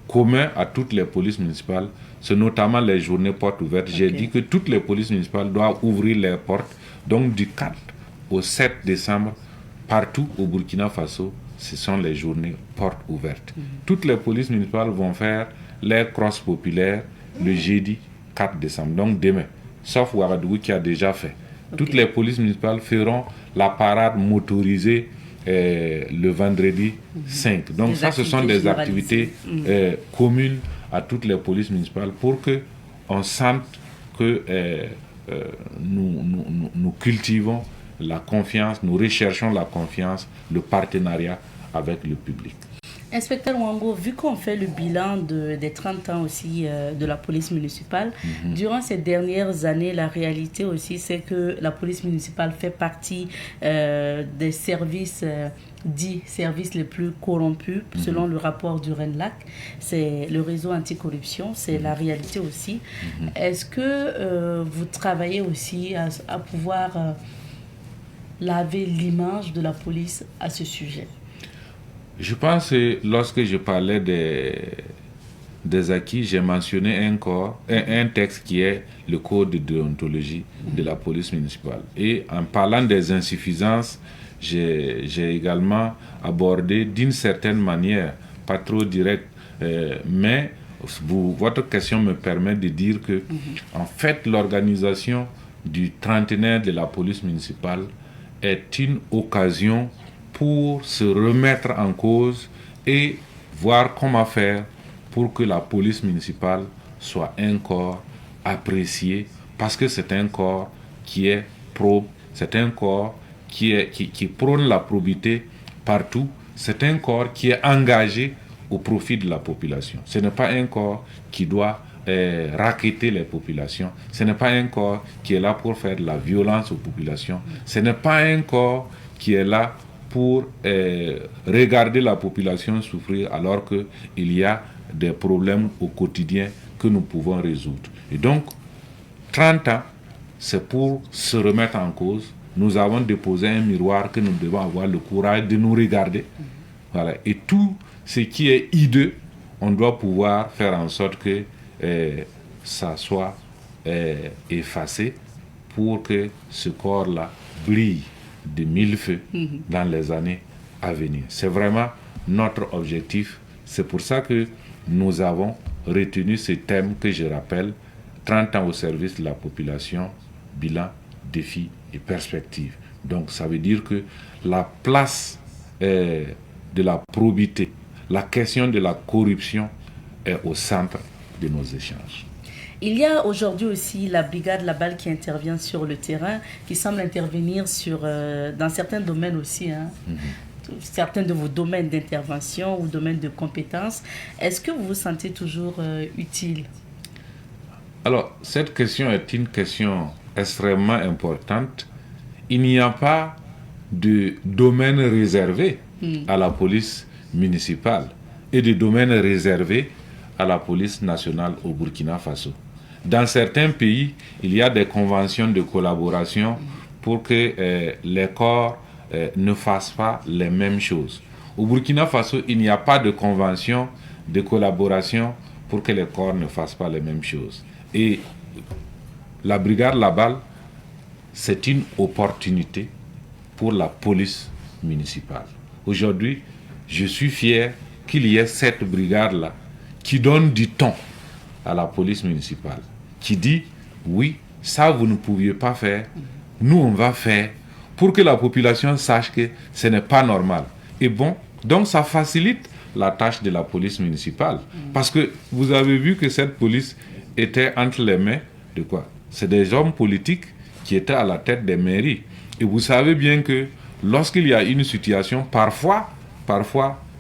communs à toutes les polices municipales, c'est notamment les journées portes ouvertes. J'ai dit que toutes les polices municipales doivent ouvrir leurs portes. Donc du 4 au 7 décembre, partout au Burkina Faso, ce sont les journées portes ouvertes. Toutes les polices municipales vont faire les cross populaires le jeudi 4 décembre, donc demain, sauf Ouagadougou qui a déjà fait. Toutes les polices municipales feront la parade motorisée le vendredi 5. Donc ça, ce sont des activités communes à toutes les polices municipales pour qu'on sente que nous cultivons la confiance, nous recherchons la confiance, le partenariat avec le public. Inspecteur Wango, vu qu'on fait le bilan des 30 ans aussi de la police municipale, durant ces dernières années, la réalité aussi, c'est que la police municipale fait partie des services dits services les plus corrompus, selon le rapport du RENLAC. C'est le réseau anticorruption, c'est la réalité aussi. Est-ce que vous travaillez aussi à pouvoir laver l'image de la police à ce sujet? Je pense que lorsque je parlais des acquis, j'ai mentionné un texte qui est le code de déontologie de la police municipale. Et en parlant des insuffisances, j'ai également abordé d'une certaine manière, pas trop directe, mais votre question me permet de dire que, en fait, l'organisation du trentenaire de la police municipale est une occasion pour se remettre en cause et voir comment faire pour que la police municipale soit un corps apprécié, parce que c'est un corps qui est probe, c'est un corps qui prône la probité partout, c'est un corps qui est engagé au profit de la population. Ce n'est pas un corps qui doit racketter les populations, ce n'est pas un corps qui est là pour faire de la violence aux populations, ce n'est pas un corps qui est là pour regarder la population souffrir alors qu'il y a des problèmes au quotidien que nous pouvons résoudre. Et donc, 30 ans, c'est pour se remettre en cause. Nous avons déposé un miroir que nous devons avoir le courage de nous regarder. Voilà. Et tout ce qui est hideux, on doit pouvoir faire en sorte que ça soit effacé pour que ce corps-là brille de mille feux dans les années à venir. C'est vraiment notre objectif. C'est pour ça que nous avons retenu ce thème que je rappelle, 30 ans au service de la population, bilan, défis et perspectives. Donc ça veut dire que la place de la probité, la question de la corruption est au centre de nos échanges. Il y a aujourd'hui aussi la brigade Laballe qui intervient sur le terrain, qui semble intervenir dans certains domaines aussi, certains de vos domaines d'intervention ou domaines de compétences. Est-ce que vous vous sentez toujours utile? Alors, cette question est une question extrêmement importante. Il n'y a pas de domaine réservé à la police municipale et de domaine réservé à la police nationale au Burkina Faso. Dans certains pays, il y a des conventions de collaboration pour que les corps ne fassent pas les mêmes choses. Au Burkina Faso, il n'y a pas de convention de collaboration pour que les corps ne fassent pas les mêmes choses. Et la brigade Laballe, c'est une opportunité pour la police municipale. Aujourd'hui, je suis fier qu'il y ait cette brigade-là qui donne du ton à la police municipale, qui dit, oui, ça vous ne pouviez pas faire, nous on va faire, pour que la population sache que ce n'est pas normal. Et bon, donc ça facilite la tâche de la police municipale. Parce que vous avez vu que cette police était entre les mains de quoi? C'est des hommes politiques qui étaient à la tête des mairies. Et vous savez bien que lorsqu'il y a une situation, parfois,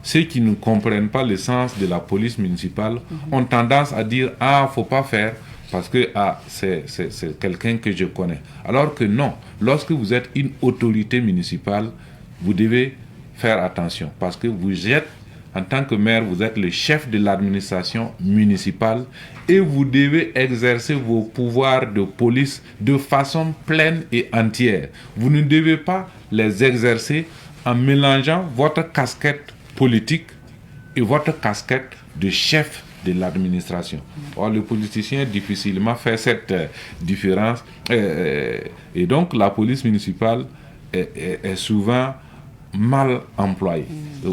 ceux qui ne comprennent pas le sens de la police municipale ont tendance à dire « Ah, faut pas faire parce que c'est quelqu'un que je connais ». Alors que non, lorsque vous êtes une autorité municipale, vous devez faire attention parce que vous êtes, en tant que maire, vous êtes le chef de l'administration municipale et vous devez exercer vos pouvoirs de police de façon pleine et entière. Vous ne devez pas les exercer en mélangeant votre casquette politique et votre casquette de chef de l'administration. Or, le politicien difficilement fait cette différence et donc la police municipale est souvent mal employée.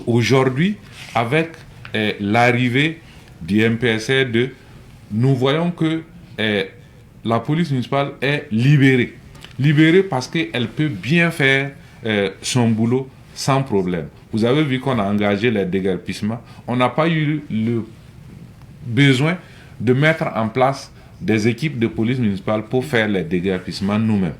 Aujourd'hui, avec l'arrivée du MPSR2, nous voyons que la police municipale est libérée. Libérée parce qu'elle peut bien faire son boulot sans problème. Vous avez vu qu'on a engagé les déguerpissements. On n'a pas eu le besoin de mettre en place des équipes de police municipale pour faire les déguerpissements nous-mêmes.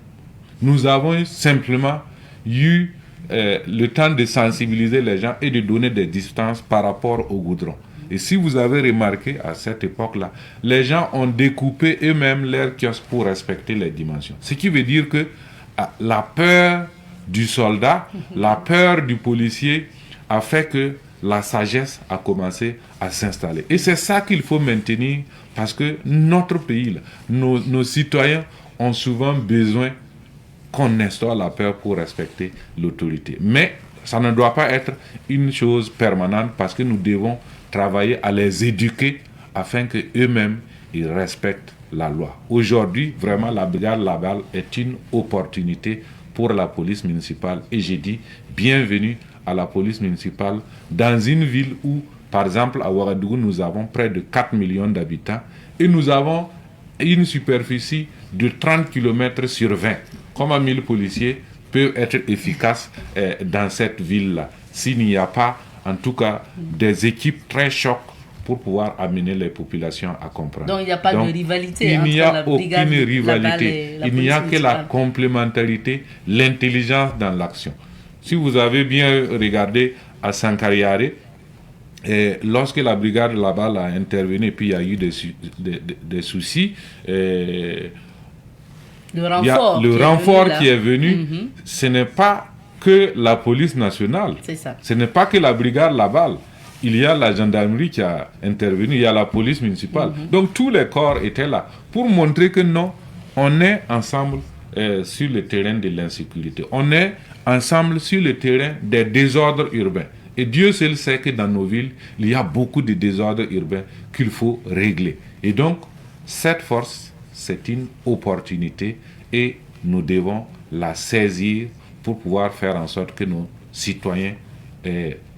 Nous avons simplement eu le temps de sensibiliser les gens et de donner des distances par rapport au goudron. Et si vous avez remarqué, à cette époque-là, les gens ont découpé eux-mêmes leurs kiosques pour respecter les dimensions. Ce qui veut dire que la peur du soldat, la peur du policier a fait que la sagesse a commencé à s'installer. Et c'est ça qu'il faut maintenir parce que notre pays, nos citoyens ont souvent besoin qu'on instaure la peur pour respecter l'autorité. Mais ça ne doit pas être une chose permanente parce que nous devons travailler à les éduquer afin qu'eux-mêmes ils respectent la loi. Aujourd'hui, vraiment, la brigade Laval est une opportunité pour la police municipale. Et j'ai dit, bienvenue à la police municipale dans une ville où, par exemple, à Ouagadougou, nous avons près de 4 millions d'habitants et nous avons une superficie de 30 km sur 20. Comment 1000 policiers peuvent être efficaces dans cette ville-là s'il n'y a pas, en tout cas, des équipes très chocs pour pouvoir amener les populations à comprendre. Donc il n'y a pas de rivalité. Il n'y a entre aucune rivalité. Il n'y a que la complémentarité, l'intelligence dans l'action. Si vous avez bien regardé à Sankariare, lorsque la brigade là-bas a intervenu, puis il y a eu des soucis, le renfort qui est venu, ce n'est pas que la police nationale, ce n'est pas que la brigade Laval. Il y a la gendarmerie qui a intervenu, il y a la police municipale. Donc tous les corps étaient là pour montrer que non, on est ensemble sur le terrain de l'insécurité. On est ensemble sur le terrain des désordres urbains. Et Dieu seul sait que dans nos villes, il y a beaucoup de désordres urbains qu'il faut régler. Et donc, cette force, c'est une opportunité et nous devons la saisir pour pouvoir faire en sorte que nos citoyens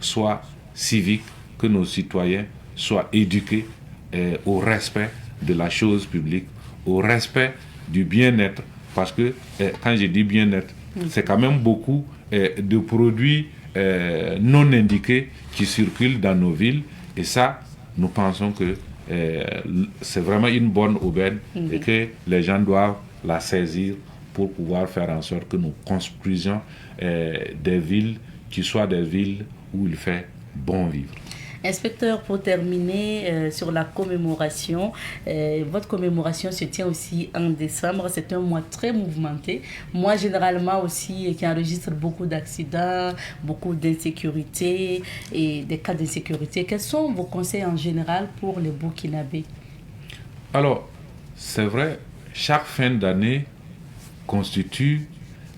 soient civiques, que nos citoyens soient éduqués au respect de la chose publique, au respect du bien-être. Parce que quand je dis bien-être, c'est quand même beaucoup de produits non indiqués qui circulent dans nos villes. Et ça, nous pensons que c'est vraiment une bonne aubaine et que les gens doivent la saisir pour pouvoir faire en sorte que nous construisions des villes qui soient des villes où il fait bon vivre. Inspecteur, pour terminer sur la commémoration, votre commémoration se tient aussi en décembre. C'est un mois très mouvementé. Mois généralement aussi qui enregistre beaucoup d'accidents, beaucoup d'insécurité et des cas d'insécurité. Quels sont vos conseils en général pour les Burkinabés? Alors, c'est vrai, chaque fin d'année constitue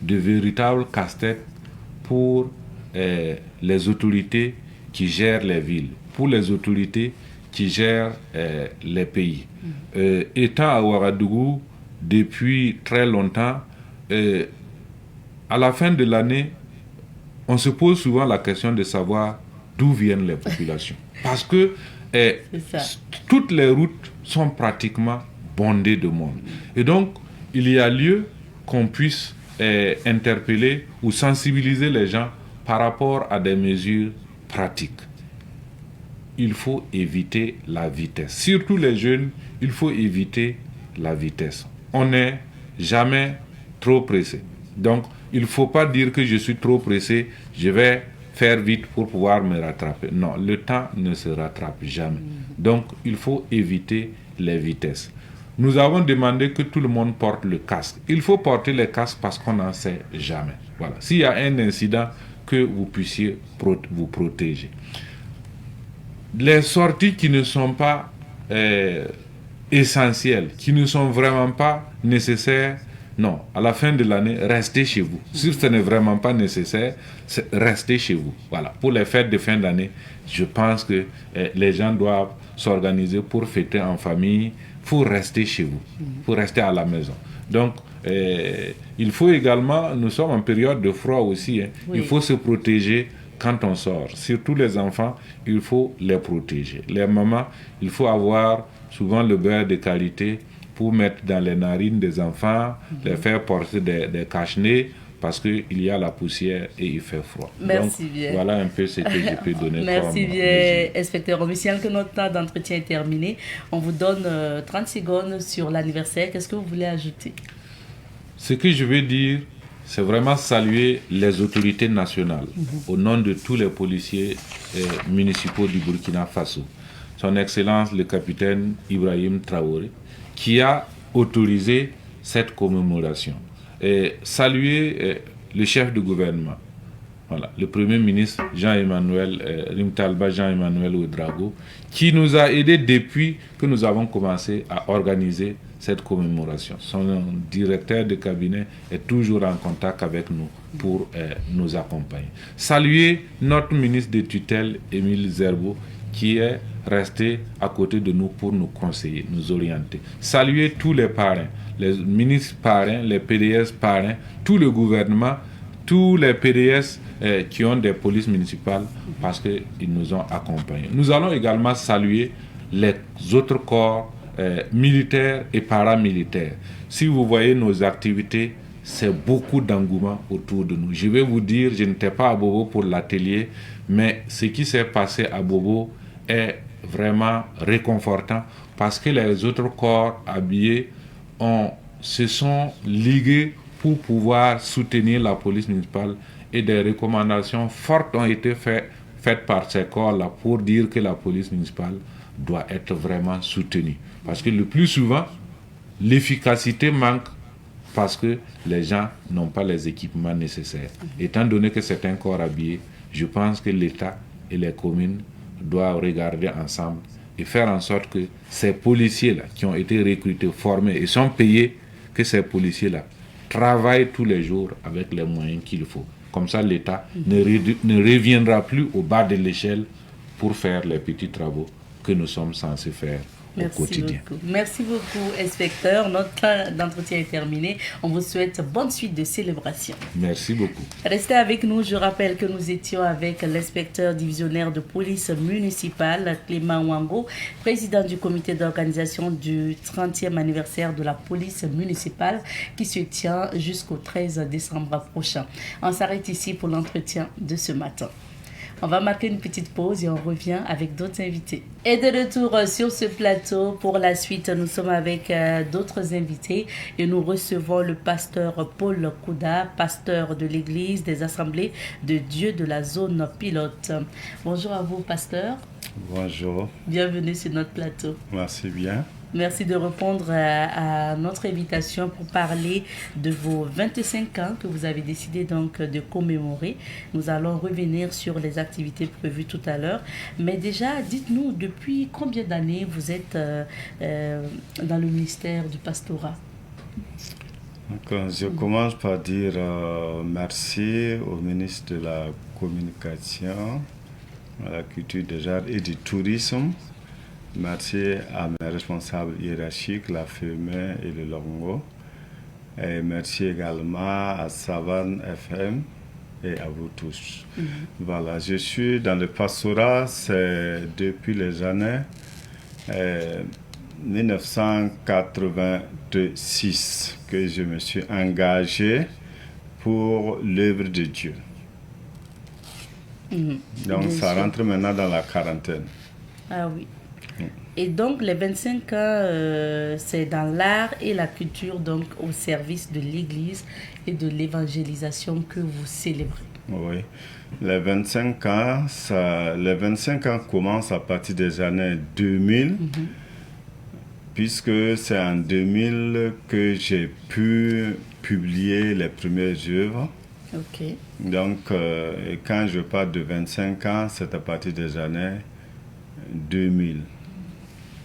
de véritables casse-têtes pour les autorités qui gèrent les villes, pour les autorités qui gèrent les pays. Étant à Ouagadougou depuis très longtemps, à la fin de l'année, on se pose souvent la question de savoir d'où viennent les populations. Parce que toutes les routes sont pratiquement bondées de monde. Et donc, il y a lieu qu'on puisse interpeller ou sensibiliser les gens par rapport à des mesures pratiques. Il faut éviter la vitesse. Surtout les jeunes, il faut éviter la vitesse. On n'est jamais trop pressé. Donc, il ne faut pas dire que je suis trop pressé, je vais faire vite pour pouvoir me rattraper. Non, le temps ne se rattrape jamais. Donc, il faut éviter les vitesses. Nous avons demandé que tout le monde porte le casque. Il faut porter le casque parce qu'on n'en sait jamais. Voilà. S'il y a un incident, que vous puissiez vous protéger. Les sorties qui ne sont pas essentielles, qui ne sont vraiment pas nécessaires, non, à la fin de l'année, restez chez vous. Si ce n'est vraiment pas nécessaire, restez chez vous. Voilà. Pour les fêtes de fin d'année, je pense que les gens doivent s'organiser pour fêter en famille. Il faut rester chez vous, il faut rester à la maison. Donc, il faut également, nous sommes en période de froid aussi, il faut se protéger quand on sort. Surtout les enfants, il faut les protéger. Les mamans, il faut avoir souvent le beurre de qualité pour mettre dans les narines des enfants, les faire porter des cache-nez parce qu'il y a la poussière et il fait froid. Merci donc, bien. Voilà un peu ce que je peux donner. Merci bien, inspecteur Omicial, que notre temps d'entretien est terminé. On vous donne 30 secondes sur l'anniversaire. Qu'est-ce que vous voulez ajouter? Ce que je veux dire, c'est vraiment saluer les autorités nationales au nom de tous les policiers municipaux du Burkina Faso. Son Excellence le capitaine Ibrahim Traoré, qui a autorisé cette commémoration. Et saluer le chef du gouvernement, voilà, le Premier ministre Jean-Emmanuel Rimtalba Jean-Emmanuel Ouedraogo, qui nous a aidés depuis que nous avons commencé à organiser cette commémoration. Son directeur de cabinet est toujours en contact avec nous pour nous accompagner. Saluer notre ministre de tutelle, Émile Zerbo, qui est resté à côté de nous pour nous conseiller, nous orienter. Saluer tous les parrains, les ministres parrains, les PDS parrains, tout le gouvernement, tous les PDS qui ont des polices municipales parce qu'ils nous ont accompagnés. Nous allons également saluer les autres corps militaires et paramilitaires. Si vous voyez nos activités, c'est beaucoup d'engouement autour de nous. Je vais vous dire, je n'étais pas à Bobo pour l'atelier, mais ce qui s'est passé à Bobo est vraiment réconfortant parce que les autres corps habillés se sont ligués pour pouvoir soutenir la police municipale et des recommandations fortes ont été faites par ces corps-là pour dire que la police municipale doit être vraiment soutenue. Parce que le plus souvent, l'efficacité manque parce que les gens n'ont pas les équipements nécessaires. Étant donné que c'est un corps habillé, je pense que l'État et les communes doivent regarder ensemble et faire en sorte que ces policiers-là qui ont été recrutés, formés et sont payés, que ces policiers-là travaillent tous les jours avec les moyens qu'il faut. Comme ça, l'État ne reviendra plus au bas de l'échelle pour faire les petits travaux que nous sommes censés faire au quotidien. Merci beaucoup, inspecteur. Notre temps d'entretien est terminé. On vous souhaite bonne suite de célébration. Merci beaucoup. Restez avec nous. Je rappelle que nous étions avec l'inspecteur divisionnaire de police municipale, Clément Wango, président du comité d'organisation du 30e anniversaire de la police municipale qui se tient jusqu'au 13 décembre prochain. On s'arrête ici pour l'entretien de ce matin. On va marquer une petite pause et on revient avec d'autres invités. Et de retour sur ce plateau, pour la suite, nous sommes avec d'autres invités et nous recevons le pasteur Paul Kouda, pasteur de l'église des Assemblées de Dieu de la zone pilote. Bonjour à vous, pasteur. Bonjour. Bienvenue sur notre plateau. Merci bien. Merci de répondre à notre invitation pour parler de vos 25 ans que vous avez décidé donc de commémorer. Nous allons revenir sur les activités prévues tout à l'heure. Mais déjà, dites-nous, depuis combien d'années vous êtes dans le ministère du pastorat? Donc, je commence par dire merci au ministre de la Communication, à la Culture des Arts et du Tourisme. Merci à mes responsables hiérarchiques, la FEME et le Longo. Et merci également à Savane FM et à vous tous. Voilà, je suis dans le pastorat, c'est depuis les années 1986 que je me suis engagé pour l'œuvre de Dieu. Donc ça rentre maintenant dans la quarantaine. Ah oui. Et donc, les 25 ans, c'est dans l'art et la culture, donc au service de l'Église et de l'évangélisation que vous célébrez. Oui, les 25 ans, les 25 ans commencent à partir des années 2000, puisque c'est en 2000 que j'ai pu publier les premières œuvres. Ok. Donc, quand je parle de 25 ans, c'est à partir des années 2000.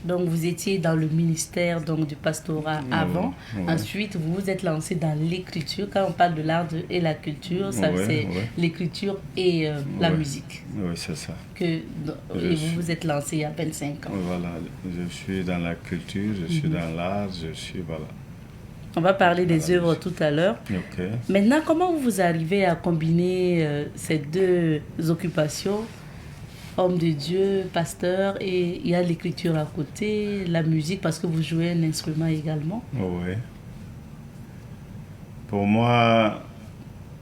Donc, vous étiez dans le ministère donc, du pastorat avant. Ensuite, vous vous êtes lancé dans l'écriture. Quand on parle de l'art et la culture, ça, c'est l'écriture et la musique. Oui, c'est ça. Et vous vous êtes lancé il y a 25 ans. Voilà, je suis dans la culture, je suis dans l'art, je suis... Voilà. On va parler des œuvres tout à l'heure. Okay. Maintenant, comment vous arrivez à combiner ces deux occupations, homme de Dieu, pasteur, et il y a l'écriture à côté, la musique, parce que vous jouez un instrument également? Oui. Pour moi,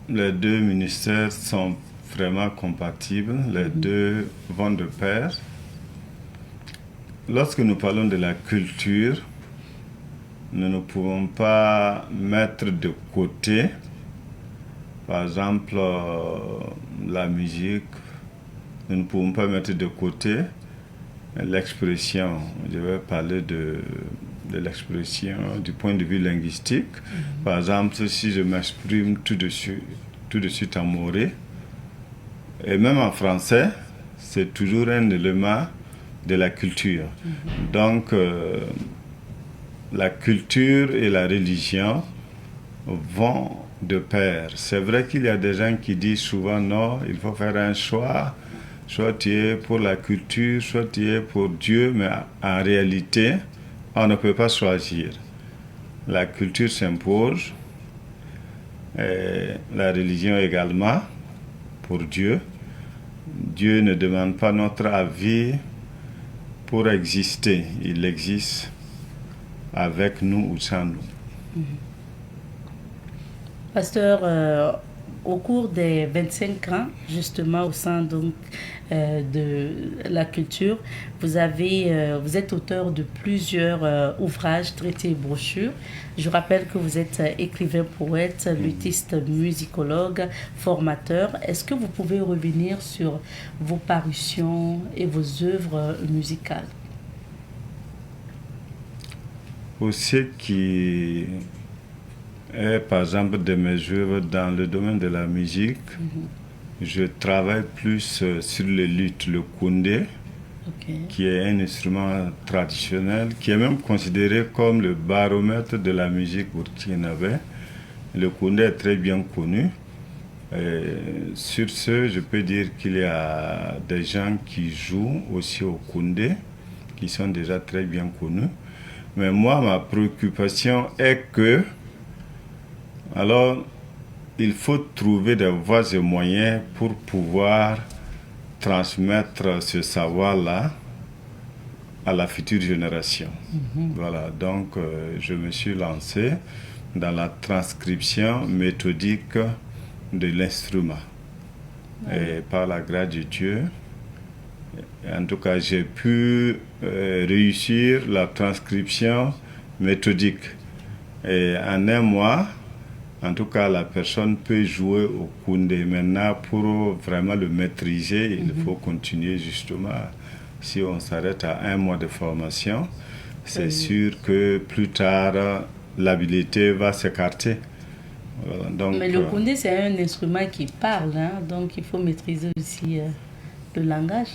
les deux ministères sont vraiment compatibles. Les deux vont de pair. Lorsque nous parlons de la culture, nous ne pouvons pas mettre de côté, par exemple, la musique. Nous ne pouvons pas mettre de côté l'expression. Je vais parler de l'expression du point de vue linguistique. Par exemple, si je m'exprime tout de suite en moré, et même en français, c'est toujours un élément de la culture. Donc, la culture et la religion vont de pair. C'est vrai qu'il y a des gens qui disent souvent non, il faut faire un choix. Soit tu es pour la culture, soit tu es pour Dieu, mais en réalité, on ne peut pas choisir. La culture s'impose, et la religion également, pour Dieu. Dieu ne demande pas notre avis pour exister. Il existe avec nous ou sans nous. Pasteur, au cours des 25 ans, justement, au sein donc, de la culture, vous êtes auteur de plusieurs ouvrages, traités et brochures. Je rappelle que vous êtes écrivain, poète, luthiste, musicologue, formateur. Est-ce que vous pouvez revenir sur vos parutions et vos œuvres musicales? Pour ce qui est, par exemple, de mes œuvres dans le domaine de la musique, je travaille plus sur le luth, le koundé, qui est un instrument traditionnel, qui est même considéré comme le baromètre de la musique burkinabé. Le koundé est très bien connu. Et sur ce, je peux dire qu'il y a des gens qui jouent aussi au koundé, qui sont déjà très bien connus. Mais moi, ma préoccupation est que, alors, il faut trouver des voies et moyens pour pouvoir transmettre ce savoir-là à la future génération. Voilà, donc je me suis lancé dans la transcription méthodique de l'instrument. Et par la grâce de Dieu, en tout cas, j'ai pu réussir la transcription méthodique. Et en un mois, en tout cas, la personne peut jouer au koundé. Maintenant, pour vraiment le maîtriser, il faut continuer justement. Si on s'arrête à un mois de formation, c'est sûr que plus tard, l'habilité va s'écarter. Voilà, donc, mais le koundé, c'est un instrument qui parle, hein, donc il faut maîtriser aussi le langage.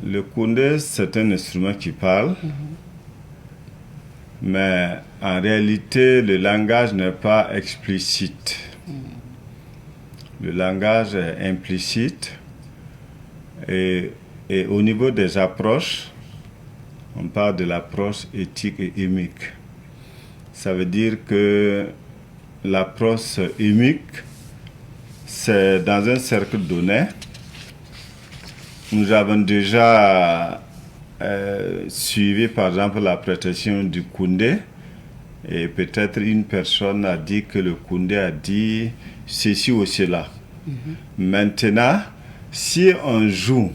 Le koundé, c'est un instrument qui parle. Mais en réalité, le langage n'est pas explicite. Le langage est implicite. Et au niveau des approches, on parle de l'approche éthique et émique. Ça veut dire que l'approche émique, c'est dans un cercle donné. Nous avons déjà suivi par exemple la prestation du koundé, et peut-être une personne a dit que le koundé a dit ceci ou cela. Maintenant, si on joue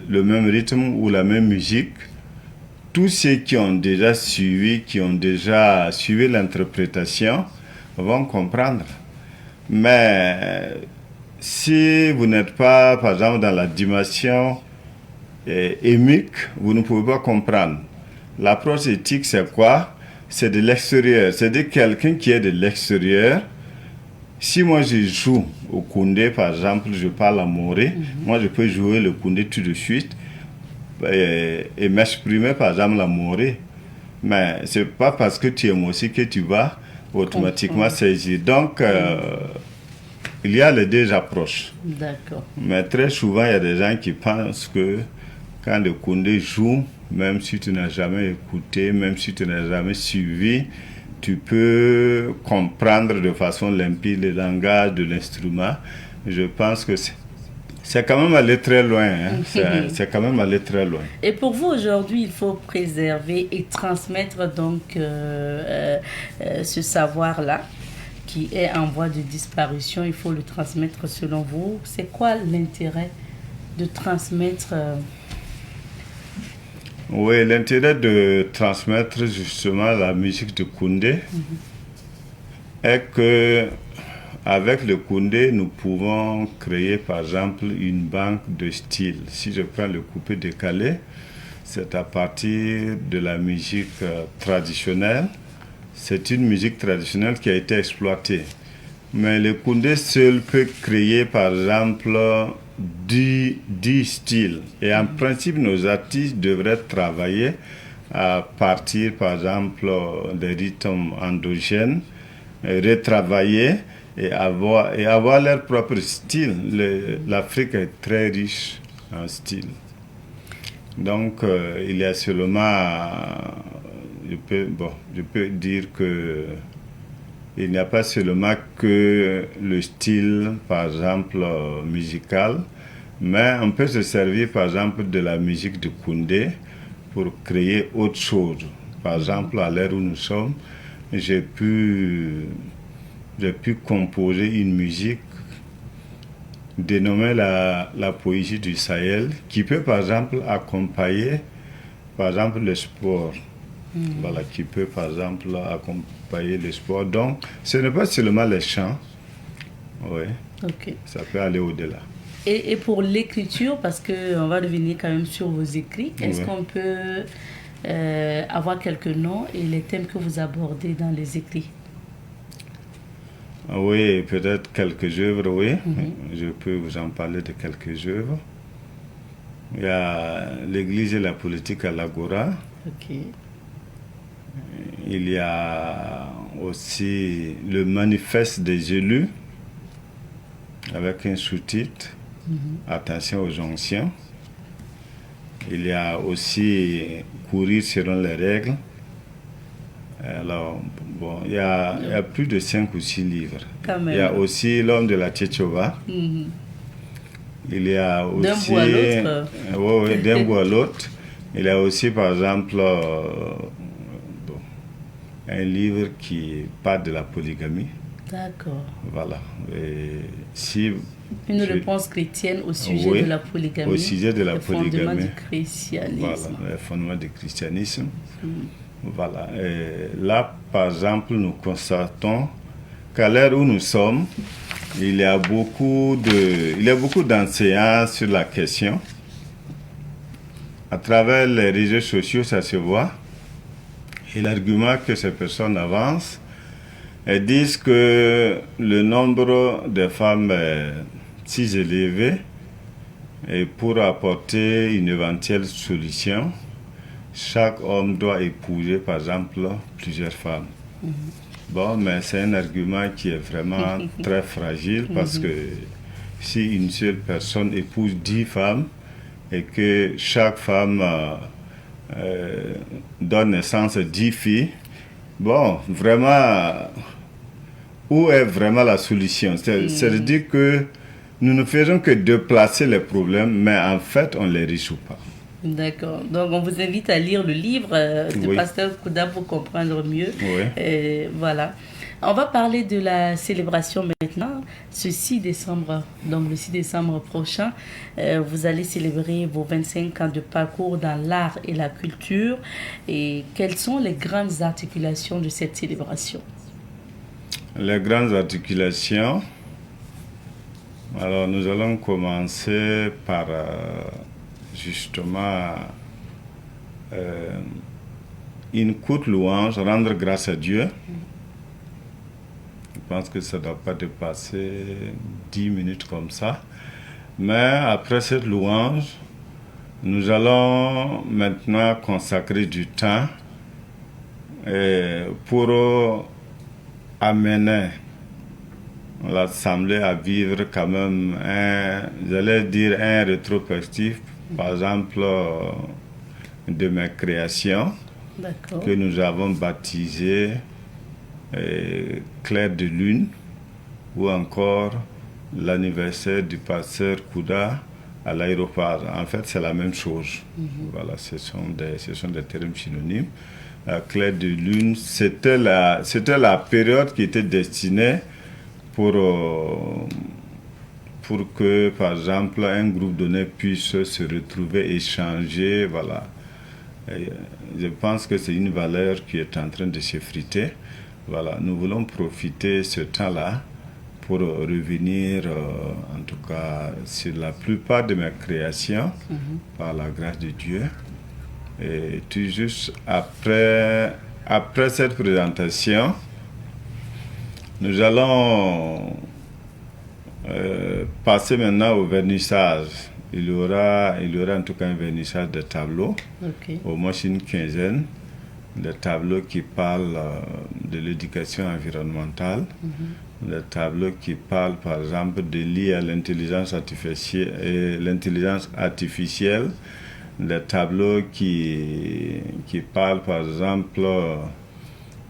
le même rythme ou la même musique, tous ceux qui ont déjà suivi l'interprétation vont comprendre. Mais si vous n'êtes pas, par exemple, dans la dimension émique, vous ne pouvez pas comprendre. L'approche éthique, c'est quoi? C'est de l'extérieur. C'est-à-dire quelqu'un qui est de l'extérieur. Si moi je joue au koundé, par exemple, je parle à Moré, moi je peux jouer le koundé tout de suite et m'exprimer, par exemple, la Moré. Mais ce n'est pas parce que tu es aussi que tu vas automatiquement saisir. Donc, il y a les deux approches. D'accord. Mais très souvent, il y a des gens qui pensent que quand le koundé joue, même si tu n'as jamais écouté, même si tu n'as jamais suivi, tu peux comprendre de façon limpide le langage de l'instrument. Je pense que c'est quand même aller très loin. Hein. C'est quand même aller très loin. Et pour vous, aujourd'hui, il faut préserver et transmettre donc ce savoir-là qui est en voie de disparition. Il faut le transmettre selon vous. C'est quoi l'intérêt de transmettre Oui, l'intérêt de transmettre justement la musique de koundé est que avec le koundé, nous pouvons créer par exemple une banque de styles. Si je prends le coupé décalé, c'est à partir de la musique traditionnelle. C'est une musique traditionnelle qui a été exploitée. Mais le koundé seul peut créer par exemple 10 styles. Et en principe, nos artistes devraient travailler à partir, par exemple, des rythmes endogènes, retravailler et avoir leur propre style. L'Afrique est très riche en style. Donc, il y a seulement, je peux dire que il n'y a pas seulement que le style, par exemple, musical, mais on peut se servir, par exemple, de la musique de Koundé pour créer autre chose. Par exemple, à l'ère où nous sommes, j'ai pu composer une musique dénommée la poésie du Sahel, qui peut, par exemple, accompagner, par exemple, le sport. Voilà, qui peut, par exemple, accompagner le sport. Donc, ce n'est pas seulement les chants. Oui. Ok. Ça peut aller au-delà. Et pour l'écriture, parce qu'on va revenir quand même sur vos écrits, est-ce qu'on peut avoir quelques noms et les thèmes que vous abordez dans les écrits? Oui, peut-être quelques œuvres, oui. Je peux vous en parler de quelques œuvres. Il y a l'Église et la politique à l'Agora. Ok. Il y a aussi le manifeste des élus avec un sous-titre, Attention aux anciens. Il y a aussi Courir selon les règles. Alors, bon, il y a plus de 5 ou 6 livres. Quand même. Il y a aussi L'homme de la Tchétchova. Il y a aussi... D'un bout à l'autre. Oui, d'un bout à l'autre. Il y a aussi, par exemple, un livre qui parle de la polygamie. D'accord. Voilà. Une réponse chrétienne au sujet de la polygamie. Au sujet de la polygamie. Les fondements du christianisme. Voilà, les fondements du christianisme. Voilà. Et là, par exemple, nous constatons qu'à l'ère où nous sommes, il y a beaucoup d'enseignants sur la question. À travers les réseaux sociaux, ça se voit. Et l'argument que ces personnes avancent, elles disent que le nombre de femmes est si élevé et pour apporter une éventuelle solution, chaque homme doit épouser, par exemple, plusieurs femmes. Bon, mais c'est un argument qui est vraiment très fragile parce que si une seule personne épouse 10 femmes et que chaque femme donne naissance à 10 filles, bon, vraiment, où est vraiment la solution? C'est-à-dire que nous ne faisons que déplacer les problèmes, mais en fait, on ne les résout pas. D'accord. Donc, on vous invite à lire le livre de Pasteur Kouda pour comprendre mieux. Voilà. On va parler de la célébration maintenant. Ce 6 décembre, donc le 6 décembre prochain, vous allez célébrer vos 25 ans de parcours dans l'art et la culture. Et quelles sont les grandes articulations de cette célébration? Les grandes articulations, alors nous allons commencer par justement une courte louange, rendre grâce à Dieu. Je pense que ça ne doit pas dépasser 10 minutes comme ça. Mais après cette louange, nous allons maintenant consacrer du temps pour amener l'Assemblée à vivre quand même j'allais dire un rétrospectif, par exemple, de mes créations que nous avons baptisées Clair de Lune, ou encore l'anniversaire du pasteur Kouda à l'aéroport. En fait, c'est la même chose. Voilà, ce sont des termes synonymes. Clair de Lune, c'était la période qui était destinée pour que, par exemple, un groupe donné puisse se retrouver, échanger, voilà. Et je pense que c'est une valeur qui est en train de s'effriter. Voilà, nous voulons profiter de ce temps-là pour revenir, en tout cas, sur la plupart de mes créations, par la grâce de Dieu. Et tout juste après cette présentation, nous allons passer maintenant au vernissage il y aura en tout cas un vernissage de tableaux, au moins une quinzaine de tableaux qui parlent de l'éducation environnementale, des tableaux qui parlent par exemple de liées à l'intelligence artificielle, des tableaux qui parlent par exemple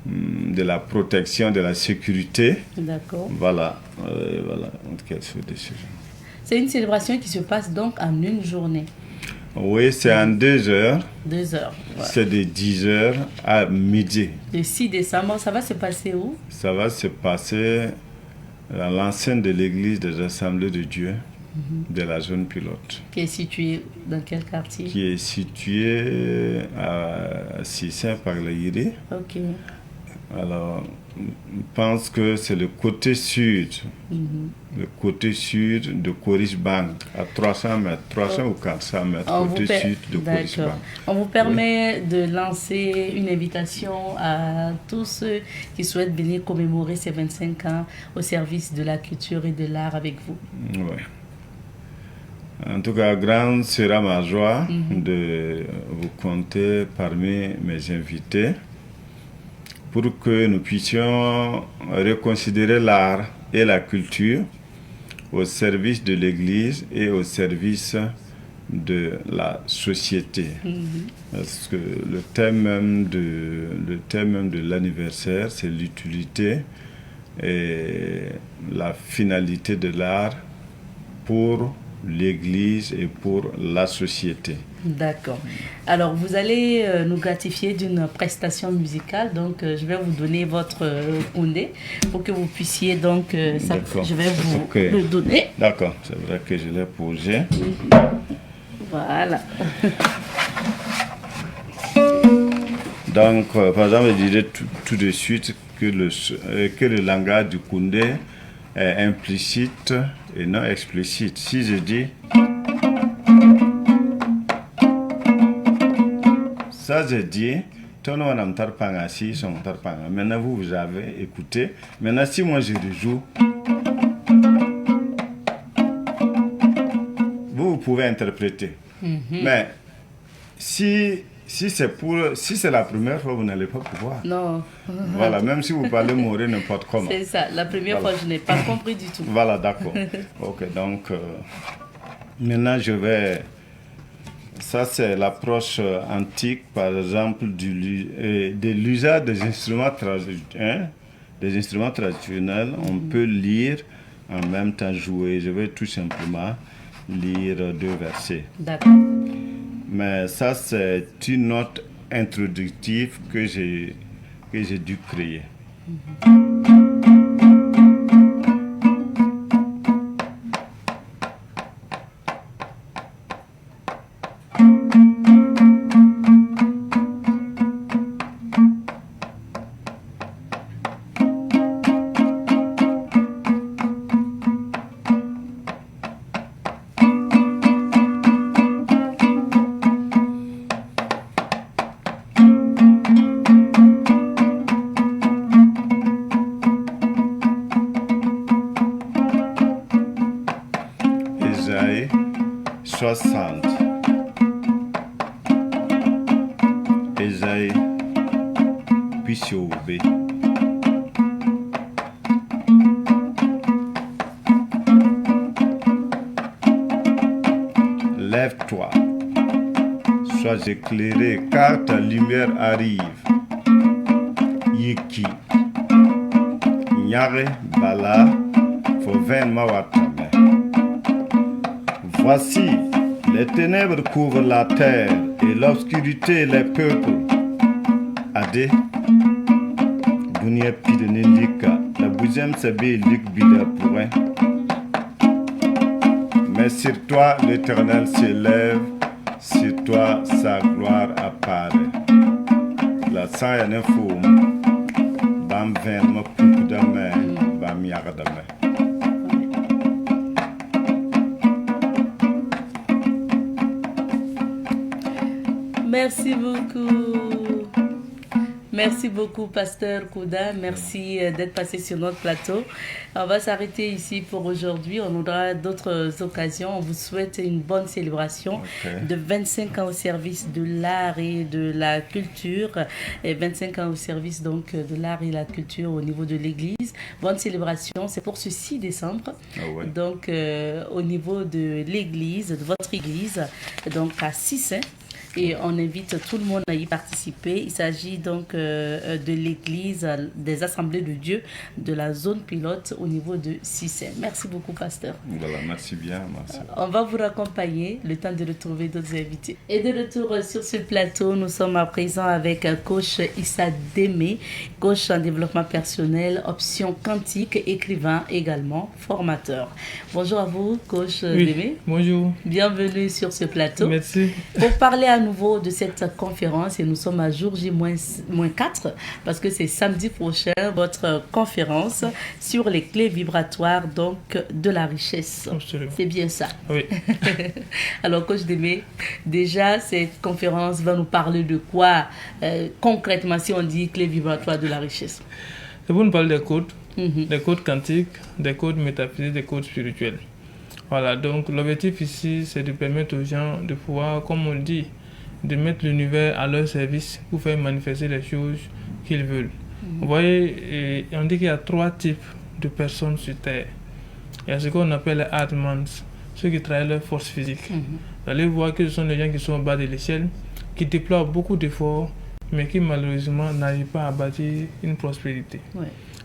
de la protection, de la sécurité. D'accord. Voilà, en tout cas sur des sujets. C'est une célébration qui se passe donc en une journée. Oui, c'est en 2 heures. 2 heures. Ouais. C'est de 10 heures à midi. Le 6 décembre, ça va se passer où? Ça va se passer à l'enceinte de l'église des Assemblées de Dieu de la zone pilote. Qui est située dans quel quartier? Qui est située à Sissin par la Yiri. Ok. Alors, je pense que c'est le côté sud. Le côté sud de Coris Bank, à 300 mètres, 300 ou 400 mètres, côté sud de Coris Bank. On vous permet de lancer une invitation à tous ceux qui souhaitent venir commémorer ces 25 ans au service de la culture et de l'art avec vous. Oui. En tout cas, grande sera ma joie de vous compter parmi mes invités pour que nous puissions reconsidérer l'art et la culture au service de l'Église et au service de la société. Parce que le thème même de l'anniversaire, c'est l'utilité et la finalité de l'art pour l'Église et pour la société. D'accord. Alors, vous allez nous gratifier d'une prestation musicale. Donc, je vais vous donner votre koundé pour que vous puissiez donc... je vais vous le donner. D'accord. C'est vrai que je l'ai posé. Voilà. Donc, par exemple, je dirais tout de suite que le langage du koundé est implicite et non explicite. Si je dis... Ça, j'ai dit, maintenant vous avez écouté. Maintenant, si moi je rejoue, vous pouvez interpréter. Mais si c'est la première fois, vous n'allez pas pouvoir. Non. Voilà, même si vous parlez moré n'importe comment. C'est ça, la première fois, je n'ai pas compris du tout. Voilà, d'accord. Ok, donc, maintenant je vais... Ça, c'est l'approche antique, par exemple, de l'usage des instruments traditionnels. On peut lire, en même temps jouer. Je vais tout simplement lire 2 versets. D'accord. Mais ça, c'est une note introductive que j'ai dû créer. Ésaïe 60. Ésaïe Pissiobe. Lève-toi, sois éclairé, car ta lumière arrive. Yiki, Nyare Bala, Foven Mawatame. Voici, les ténèbres couvrent la terre et l'obscurité les peuples. Ade, Dunia Pidenindika, la bouzem sabi lik bida pourrait. Mais sur toi l'Éternel s'élève, sur toi sa gloire apparaît. La saille en foum, bam ven ma poupe dame, bam yardame. Merci beaucoup. Merci beaucoup, Pasteur Kouda. Merci d'être passé sur notre plateau. On va s'arrêter ici pour aujourd'hui. On aura d'autres occasions. On vous souhaite une bonne célébration de 25 ans au service de l'art et de la culture. Et 25 ans au service donc de l'art et la culture au niveau de l'Église. Bonne célébration. C'est pour ce 6 décembre. Donc, au niveau de l'Église, de votre Église, donc à Sissé. Et on invite tout le monde à y participer. Il s'agit donc de l'église des Assemblées de Dieu de la zone pilote au niveau de Sissé. Merci beaucoup, pasteur. Voilà, merci bien. Merci. On va vous raccompagner le temps de retrouver d'autres invités. Et de retour sur ce plateau, nous sommes à présent avec coach Issa Démé, coach en développement personnel, option quantique, écrivain également, formateur. Bonjour à vous, coach Démé. Bonjour. Bienvenue sur ce plateau. Merci. Pour parler à nouveau de cette conférence, et nous sommes à jour J-4 parce que c'est samedi prochain votre conférence sur les clés vibratoires donc de la richesse. Absolument. C'est bien ça. Oui. Alors coach Démé, déjà cette conférence va nous parler de quoi concrètement si on dit clés vibratoires de la richesse? C'est pour nous parler des codes, des codes quantiques, des codes métaphysiques, des codes spirituels. Voilà, donc l'objectif ici, c'est de permettre aux gens de pouvoir, comme on le dit, de mettre l'univers à leur service pour faire manifester les choses qu'ils veulent. Vous voyez, on dit qu'il y a 3 types de personnes sur Terre. Il y a ce qu'on appelle les hardmans, ceux qui travaillent leur force physique. Vous allez voir que ce sont les gens qui sont au bas de l'échelle, qui déploient beaucoup d'efforts, mais qui malheureusement n'arrivent pas à bâtir une prospérité.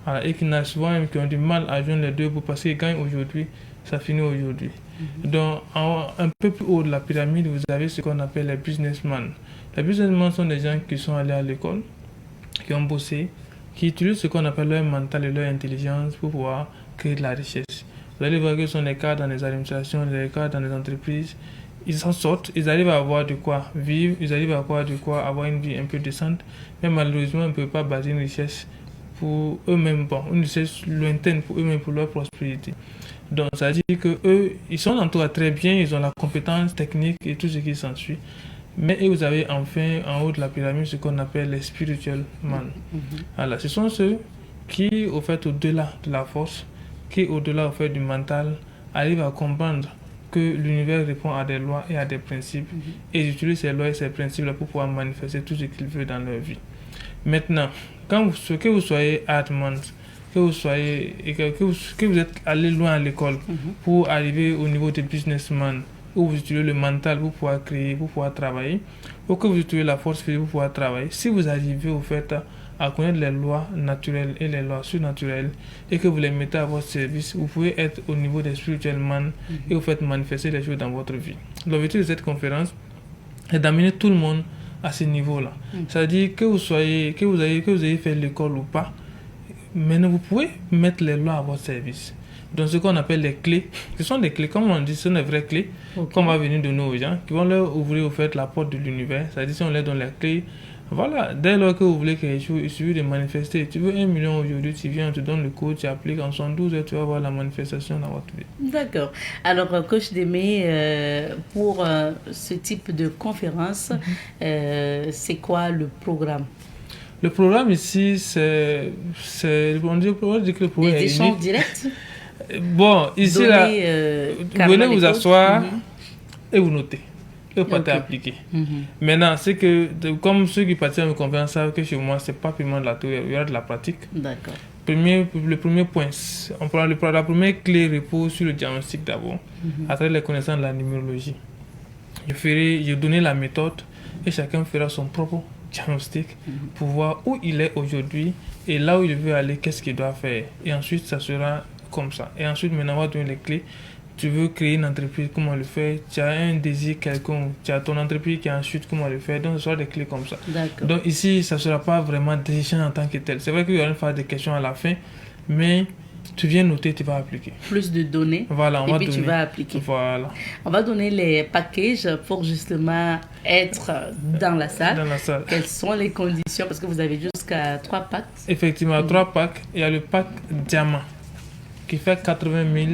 Voilà, et qui ont du mal à joindre les deux bouts parce qu'ils gagnent aujourd'hui, ça finit aujourd'hui. Donc, un peu plus haut de la pyramide, vous avez ce qu'on appelle les businessmen. Les businessmen sont des gens qui sont allés à l'école, qui ont bossé, qui utilisent ce qu'on appelle leur mental et leur intelligence pour pouvoir créer de la richesse. Vous allez voir que ce sont des cas dans les administrations, des cas dans les entreprises. Ils s'en sortent, ils arrivent à avoir de quoi vivre, ils arrivent à avoir de quoi avoir une vie un peu décente, mais malheureusement, on ne peut pas bâtir une richesse pour eux-mêmes, une richesse lointaine pour eux-mêmes, pour leur prospérité. Donc, ça veut dire qu'eux, ils sont entourés très bien, ils ont la compétence technique et tout ce qui s'ensuit. Mais vous avez enfin, en haut de la pyramide, ce qu'on appelle les spiritual men. Alors, ce sont ceux qui, au fait, au-delà de la force, qui, au-delà, au fait, du mental, arrivent à comprendre que l'univers répond à des lois et à des principes. Et ils utilisent ces lois et ces principes-là pour pouvoir manifester tout ce qu'ils veulent dans leur vie. Maintenant, que vous soyez hardman, que vous êtes allé loin à l'école pour arriver au niveau des businessmen, où vous utilisez le mental pour pouvoir créer, pour pouvoir travailler, ou que vous utilisez la force physique pour pouvoir travailler, si vous arrivez au fait à connaître les lois naturelles et les lois surnaturelles et que vous les mettez à votre service, vous pouvez être au niveau des spiritual men et vous faites manifester les choses dans votre vie. L'objectif de cette conférence est d'amener tout le monde à ce niveau-là. C'est-à-dire que vous ayez fait l'école ou pas, maintenant vous pouvez mettre les lois à votre service. Donc ce qu'on appelle les clés, ce sont des clés, comme on dit, ce sont des vraies clés qu'on va venir donner aux gens, qui vont leur ouvrir au fait la porte de l'univers. C'est-à-dire si on leur donne les clés, voilà, dès lors que vous voulez quelque chose, il suffit de manifester. Tu veux 1 million aujourd'hui, tu viens, on te donne le code, tu appliques, en 72 heures, tu vas voir la manifestation dans votre vie. D'accord. Alors, coach Démé, pour ce type de conférence, c'est quoi le programme? Le programme ici, on dit que le programme des est échanges unique. directs. Bon, ici, là, vous venez vous asseoir et vous notez. Et vous partez appliquer. Maintenant, c'est que, comme ceux qui participent à une conférence savent que chez moi, c'est pas purement de la théorie, il y a de la pratique. D'accord. Le premier point, on prend la première clé repose sur le diagnostic d'abord, à travers les connaissances de la numérologie. Je donnerai la méthode et chacun fera son propre diagnostic pour voir où il est aujourd'hui et là où il veut aller, qu'est-ce qu'il doit faire. Et ensuite, ça sera comme ça. Et ensuite, maintenant, on va donner les clés. Tu veux créer une entreprise, comment le faire? Tu as un désir quelconque, tu as ton entreprise qui est en chute, comment le faire? Donc, ce sera des clés comme ça. D'accord. Donc, ici, ça ne sera pas vraiment des échanges en tant que tel. C'est vrai qu'il y aura une phase de questions à la fin, mais tu viens noter, tu vas appliquer. Plus de données. Voilà, et puis tu vas appliquer. Voilà. On va donner les packages pour justement être dans la salle. Dans la salle. Quelles sont les conditions? Parce que vous avez jusqu'à 3 packs. Effectivement, 3 packs. Il y a le pack diamant qui fait 80 000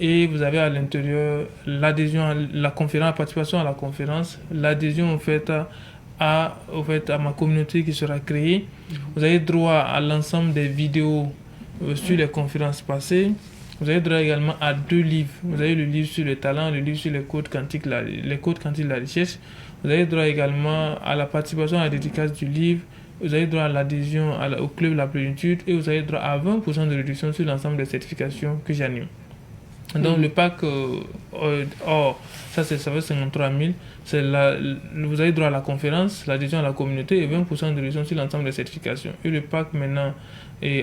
et vous avez à l'intérieur l'adhésion à la conférence, la participation à la conférence, l'adhésion en fait à ma communauté qui sera créée. Vous avez droit à l'ensemble des vidéos sur les conférences passées. Vous avez droit également à 2 livres. Vous avez le livre sur le talent, le livre sur les codes quantiques, les codes quantiques de la richesse. Vous avez droit également à la participation à la dédicace du livre. Vous avez droit à l'adhésion au club de la plénitude et vous avez droit à 20% de réduction sur l'ensemble des certifications que j'anime. Donc le pack ça fait 53 000. Vous avez droit à la conférence, l'adhésion à la communauté et 20% de réduction sur l'ensemble des certifications. Et le pack maintenant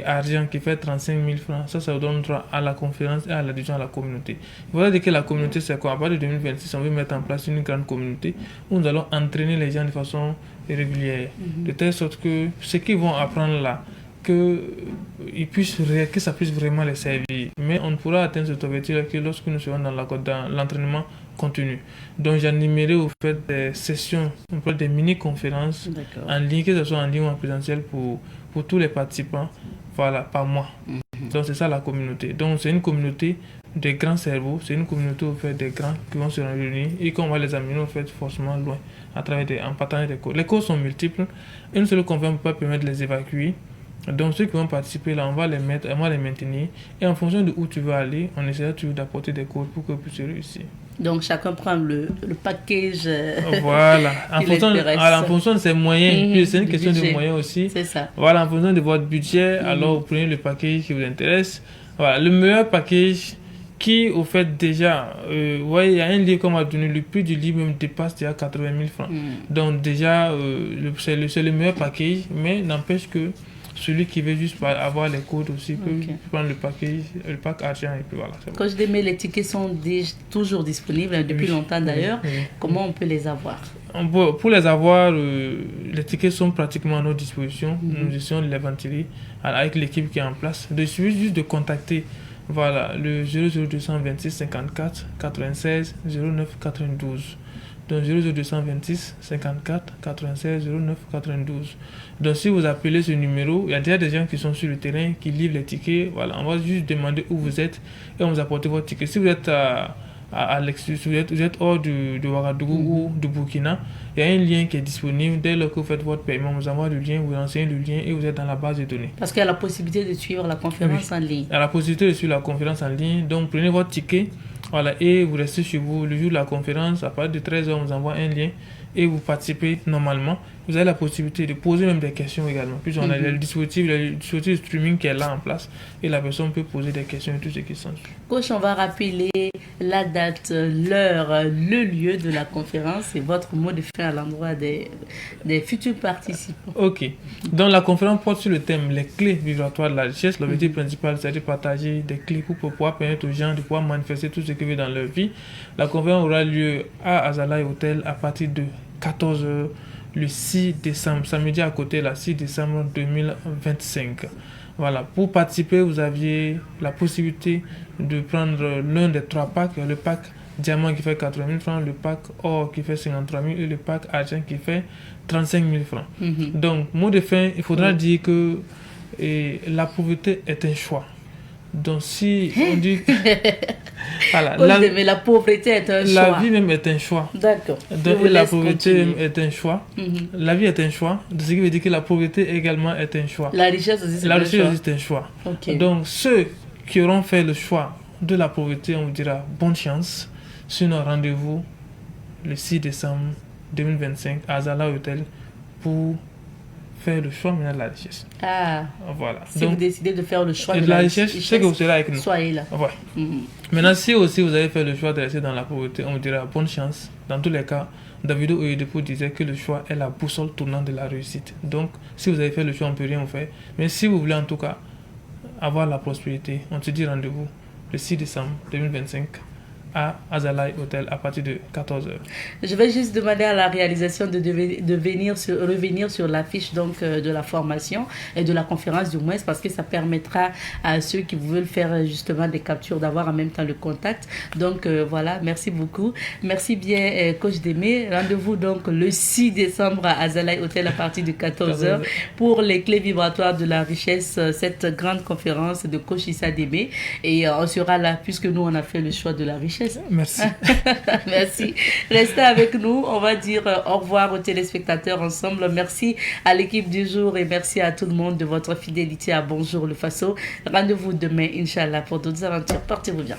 argent qui fait 35 000 francs, ça vous donne droit à la conférence et à l'adhésion à la communauté. Voilà dire que la communauté c'est quoi? À partir de 2026, on veut mettre en place une grande communauté où nous allons entraîner les gens de façon régulière, de telle sorte que ce qu'ils vont apprendre là, que ça puisse vraiment les servir. Mais on ne pourra atteindre cet objectif que lorsque nous serons dans l'entraînement continu. Donc j'animerai au fait des sessions, des mini-conférences en ligne, que ce soit en ligne ou en présentiel pour tous les participants, voilà, par mois. Donc c'est ça la communauté. Donc c'est une communauté des grands cerveaux, c'est une communauté au fait des grands qui vont se réunir et qu'on va les amener au fait forcément loin en partant des cours. Les cours sont multiples, une seule conférence ne peut pas permettre de les évacuer. Donc ceux qui vont participer là, on va les maintenir et en fonction de où tu veux aller, on essaiera toujours d'apporter des cours pour que tu puisses réussir. Donc chacun prend le package voilà, en fonction de ses moyens. Puis c'est une question de moyens aussi. C'est ça. Voilà, en fonction de votre budget, alors vous prenez le package qui vous intéresse. Voilà, le meilleur package qui, au fait, déjà, il y a un livre qu'on m'a donné, le prix du livre même dépasse déjà 80 000 francs. Donc déjà, c'est le meilleur package, mais n'empêche que celui qui veut juste avoir les codes aussi peut prendre le pack argent et puis voilà. Quand je dis, mais les tickets sont toujours disponibles depuis longtemps d'ailleurs. Comment on peut les avoir? Pour les avoir, les tickets sont pratiquement à notre disposition. Nous essayons de les ventiler avec l'équipe qui est en place. Il suffit juste de contacter le 00226 54 96 09 92. Donc 00226 54 96 09 92. Donc si vous appelez ce numéro, il y a déjà des gens qui sont sur le terrain, qui livrent les tickets. Voilà, on va juste demander où vous êtes et on vous apporte votre ticket. Si vous êtes à l'extérieur, vous êtes hors de Ouagadougou ou de Burkina, il y a un lien qui est disponible. Dès lors que vous faites votre paiement, on vous envoie le lien, vous renseignez le lien et vous êtes dans la base de données. Parce qu'il y a la possibilité de suivre la conférence en ligne. Il y a la possibilité de suivre la conférence en ligne. Donc prenez votre ticket. Voilà, et vous restez chez vous le jour de la conférence. À partir de 13h, on vous envoie un lien et vous participez normalement. Vous avez la possibilité de poser même des questions également. Puis on a le dispositif de streaming qui est là en place et la personne peut poser des questions et tout ce qui s'ensuit. Coach, on va rappeler la date, l'heure, le lieu de la conférence et votre mot de fin à l'endroit des futurs participants. Ok. Donc la conférence porte sur le thème les clés vibratoires de la richesse. L'objectif principal, c'est de partager des clés pour pouvoir permettre aux gens de pouvoir manifester tout ce qu'ils veulent dans leur vie. La conférence aura lieu à Azalai Hotel à partir de 14h le 6 décembre, samedi à côté, le 6 décembre 2025. Voilà, pour participer, vous aviez la possibilité de prendre l'un des 3 packs, le pack diamant qui fait 80 000 francs, le pack or qui fait 53 000 et le pack argent qui fait 35 000 francs. Donc, mot de fin, il faudra dire que la pauvreté est un choix. Donc si on dit voilà, mais la pauvreté est un choix. La vie même est un choix. D'accord. Donc la pauvreté même est un choix. La vie est un choix. Ce qui veut dire que la pauvreté également est un choix. La richesse aussi c'est un choix. Okay. Donc ceux qui auront fait le choix de la pauvreté, on vous dira bonne chance. Sinon rendez-vous le 6 décembre 2025 à Azalai Hotel pour faire le choix maintenant de la richesse. Voilà. Si donc, vous décidez de faire le choix de la richesse, c'est que vous serez avec nous. Soyez là. Ouais. Maintenant, si aussi vous avez fait le choix de rester dans la pauvreté, on vous dira bonne chance. Dans tous les cas, Davido Oyedepo disait que le choix est la boussole tournante de la réussite. Donc, si vous avez fait le choix, on ne peut rien vous faire. Mais si vous voulez en tout cas avoir la prospérité, on se dit rendez-vous le 6 décembre 2025 à Azalai Hotel à partir de 14h. Je vais juste demander à la réalisation de revenir sur l'affiche donc de la formation et de la conférence du moins, parce que ça permettra à ceux qui veulent faire justement des captures d'avoir en même temps le contact. Donc voilà, merci beaucoup. Merci bien Coach Démé. Rendez-vous donc le 6 décembre à Azalai Hotel à partir de 14h pour les clés vibratoires de la richesse, cette grande conférence de Coach Issa Démé. Et on sera là puisque nous on a fait le choix de la richesse. richesse. Merci. Merci. Restez avec nous. On va dire au revoir aux téléspectateurs ensemble. Merci à l'équipe du jour et merci à tout le monde de votre fidélité à Bonjour le Faso. Rendez-vous demain, Inch'Allah, pour d'autres aventures. Portez-vous bien.